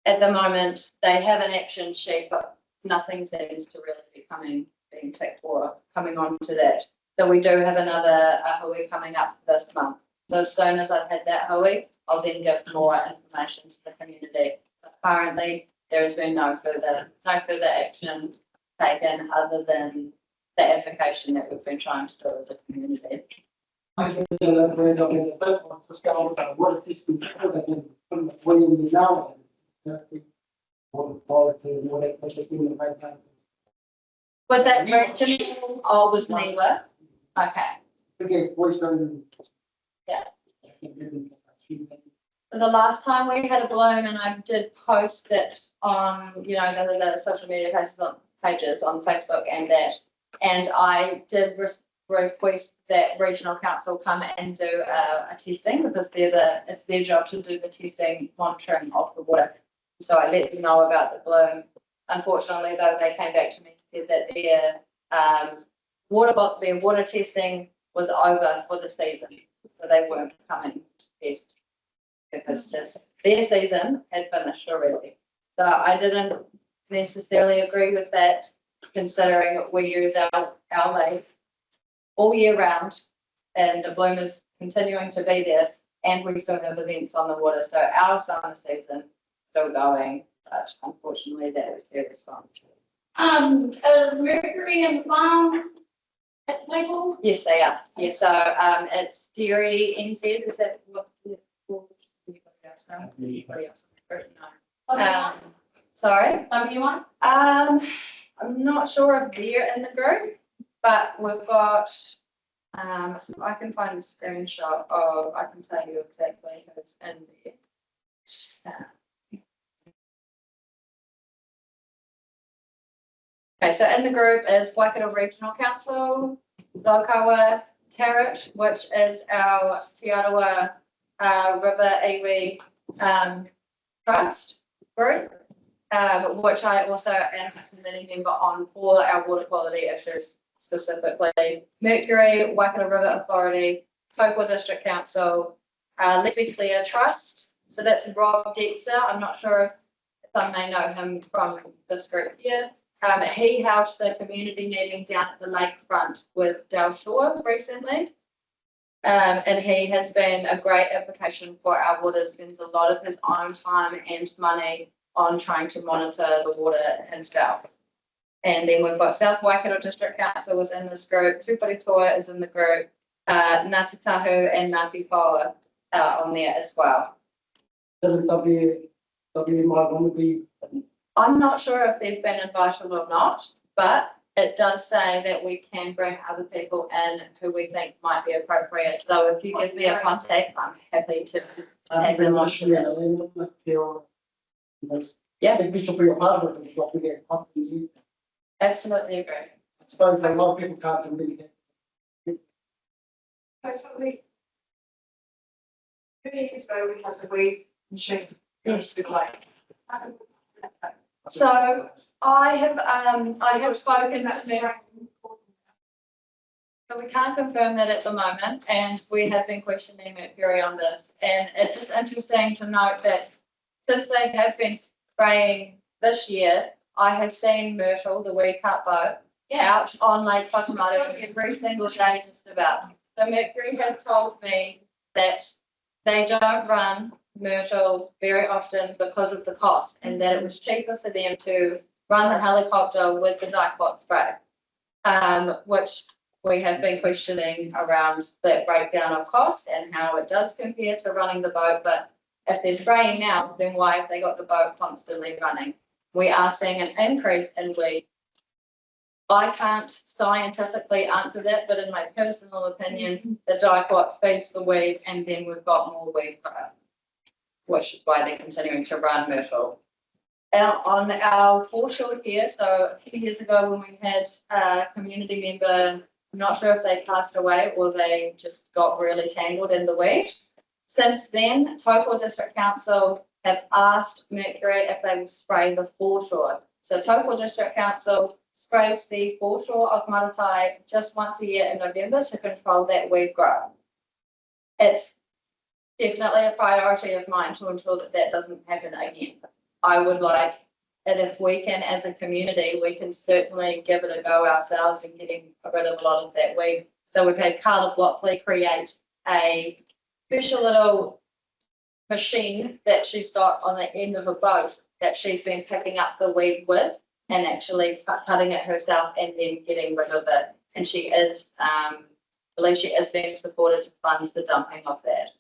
At the moment, they have an action sheet, but nothing seems to really be being ticked or coming on to that. So we do have another hui coming up this month. So as soon as I've had that hui, I'll then give more information to the community. But currently, there has been no further action taken other than the application that we've been trying to do as a community. Was that regional or was NEWA? Okay. Yeah. The last time we had a bloom, and I did post it on, the social media pages on Facebook and that. And I did request that regional council come and do a testing because it's their job to do the testing monitoring of the water. So I let them know about the bloom. Unfortunately, though, they came back to me and said that their water testing was over for the season, so they weren't coming to test because their season had finished already. So I didn't necessarily agree with that, considering we use our lake all year round and the bloom is continuing to be there and we still have events on the water. So our summer season still going, but unfortunately that was their response. Mercury and farm at Taupō? Yes, they are. Yeah, so it's Dairy NZ, is that what? Anybody else know? Anybody else? No. Sorry? WI? I'm not sure if they're in the group, but we've got, I can find a screenshot of, I can tell you exactly who's in there. Okay, so in the group is Waikato Regional Council, Lokawa Tarot, which is our Te Arawa River Iwi Trust group, which I also am a committee member on for our water quality issues, specifically Mercury, Waikato River Authority, Taupō District Council, Let's Be Clear Trust. So that's Rob Dexter. I'm not sure if some may know him from this group here. He held the community meeting down at the lakefront with Del Shore recently. And he has been a great application for our water, spends a lot of his own time and money on trying to monitor the water himself. And then we've got South Waikato District Council was in this group, Tūpari Toa is in the group, Ngāti Tahu and Ngāti Whaoa on there as well. I'm not sure if they've been invited or not, but it does say that we can bring other people in who we think might be appropriate. So if you give me a contact, I'm happy to have them on. Yeah. Absolutely agree. I suppose a lot of people can't communicate. Basically, 2 years ago, we had the weed machine. Yes. So I have spoken to them. So we can't confirm that at the moment, and we have been questioning Mercury on this. And it is interesting to note that since they have been spraying this year, I have seen Myrtle, the wee cut boat, out on Lake Whakamaru every single day just about. So Mercury has told me that they don't run Myrtle very often because of the cost, and that it was cheaper for them to run the helicopter with the dipot spray, which we have been questioning around that breakdown of cost and how it does compare to running the boat. But if they're spraying now, then why have they got the boat constantly running? We are seeing an increase in weed. I can't scientifically answer that, but in my personal opinion, the dipot feeds the weed and then we've got more weed growth, which is why they're continuing to run Myrtle. On our foreshore here, so a few years ago when we had a community member, I'm not sure if they passed away or they just got really tangled in the weed. Since then, Taupō District Council have asked Mercury if they will spray the foreshore. So Taupō District Council sprays the foreshore of Maratai just once a year in November to control that weed growth. It's definitely a priority of mine to ensure that that doesn't happen again. I would like, and if we can, as a community, we can certainly give it a go ourselves in getting rid of a lot of that weed. So we've had Carla Blockley create a special little machine that she's got on the end of a boat that she's been picking up the weed with and actually cutting it herself and then getting rid of it. And she is, I believe she is being supported to fund the dumping of that.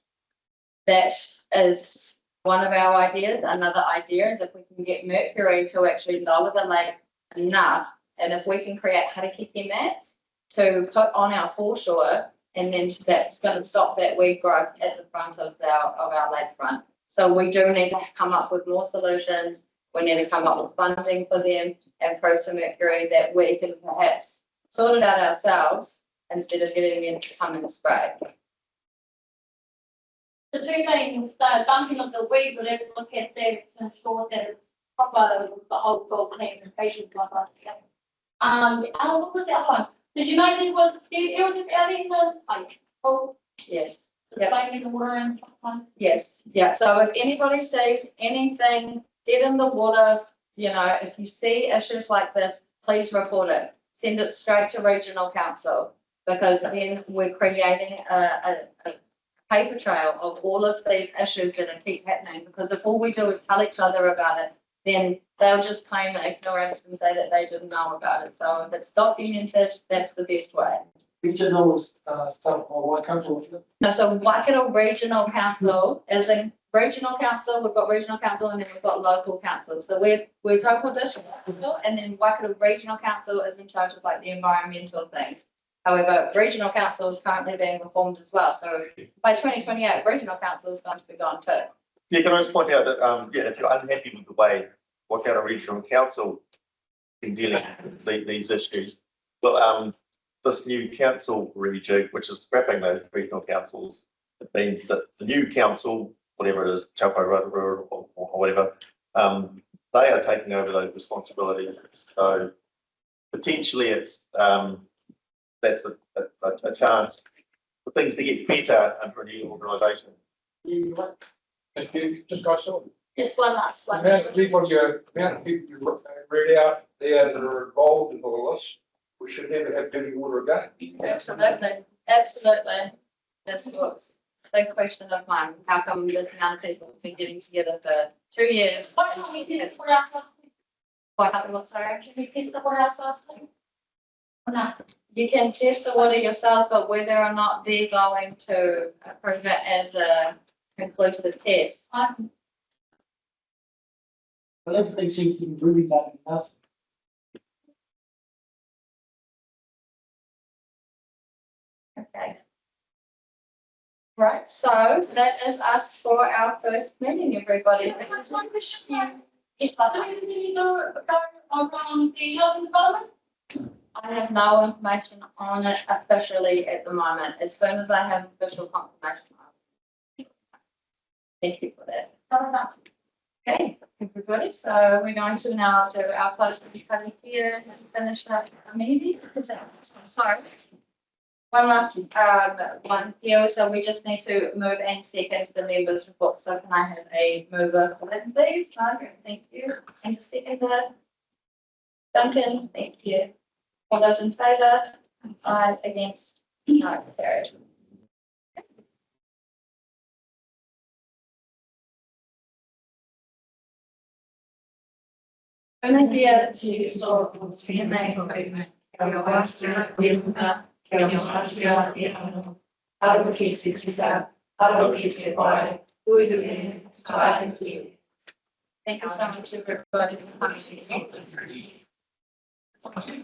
That is one of our ideas. Another idea is if we can get Mercury to actually lower the lake enough, and if we can create harakeke mats to put on our foreshore, and then that's going to stop that weed growth at the front of our lakefront. So we do need to come up with more solutions. We need to come up with funding for them and prove to Mercury that we can perhaps sort it out ourselves instead of getting them to come and spray. The two things, the dumping of the weed, we'll have to look at that to ensure that it's proper with the whole goal plan and patient blah blah blah. What was that one? Did you know there was out in the like Yes. like in the water and something? Yes. Yeah. So if anybody sees anything dead in the water, you know, if you see issues like this, please report it. Send it straight to Regional Council, because then we're creating a paper trail of all of these issues that keep happening, because if all we do is tell each other about it, then they'll just claim ignorance and say that they didn't know about it. So if it's documented, that's the best way. Regional stuff or what council? No, so Waikato Regional Council is in regional council, we've got regional council and then we've got local council. So we're Taupō District Council and then Waikato Regional Council is in charge of like the environmental things. However, regional council is currently being reformed as well. So by 2028, regional council is going to be gone too. Yeah, can I just point out that, yeah, if you're unhappy with the way Waikato Regional Council in dealing with these issues, well, this new council rejig, which is scrapping those regional councils, it means that the new council, whatever it is, Taupo or whatever, they are taking over those responsibilities. So potentially it's, that's a chance for things to get better under a new organisation. Thank you, just got some. Just one last one. Amount of people you read out there that are involved in all this, we should never have dirty water again. Absolutely, absolutely. That's what's a big question of mine. How come this amount of people have been getting together for 2 years? Why can't we test the water ourselves? Sorry? Can we test the water ourselves? Or not? You can test the water yourselves, but whether or not they're going to approve it as a conclusive test. Well, everything seems to be really bad enough. Okay. Right, so that is us for our first meeting, everybody. That's one question. Is that something we go around the health department? I have no information on it officially at the moment. As soon as I have official confirmation. Thank you for that. Okay, everybody, so we're going to now do our closed meeting here to finish up our meeting. Sorry. One last one here, so we just need to move and second the members' report. So can I have a mover for that, please? Margaret, thank you. And a seconder. Duncan, thank you. All those in favour? Aye, against? No, carried. Thank you so much, everybody, for coming.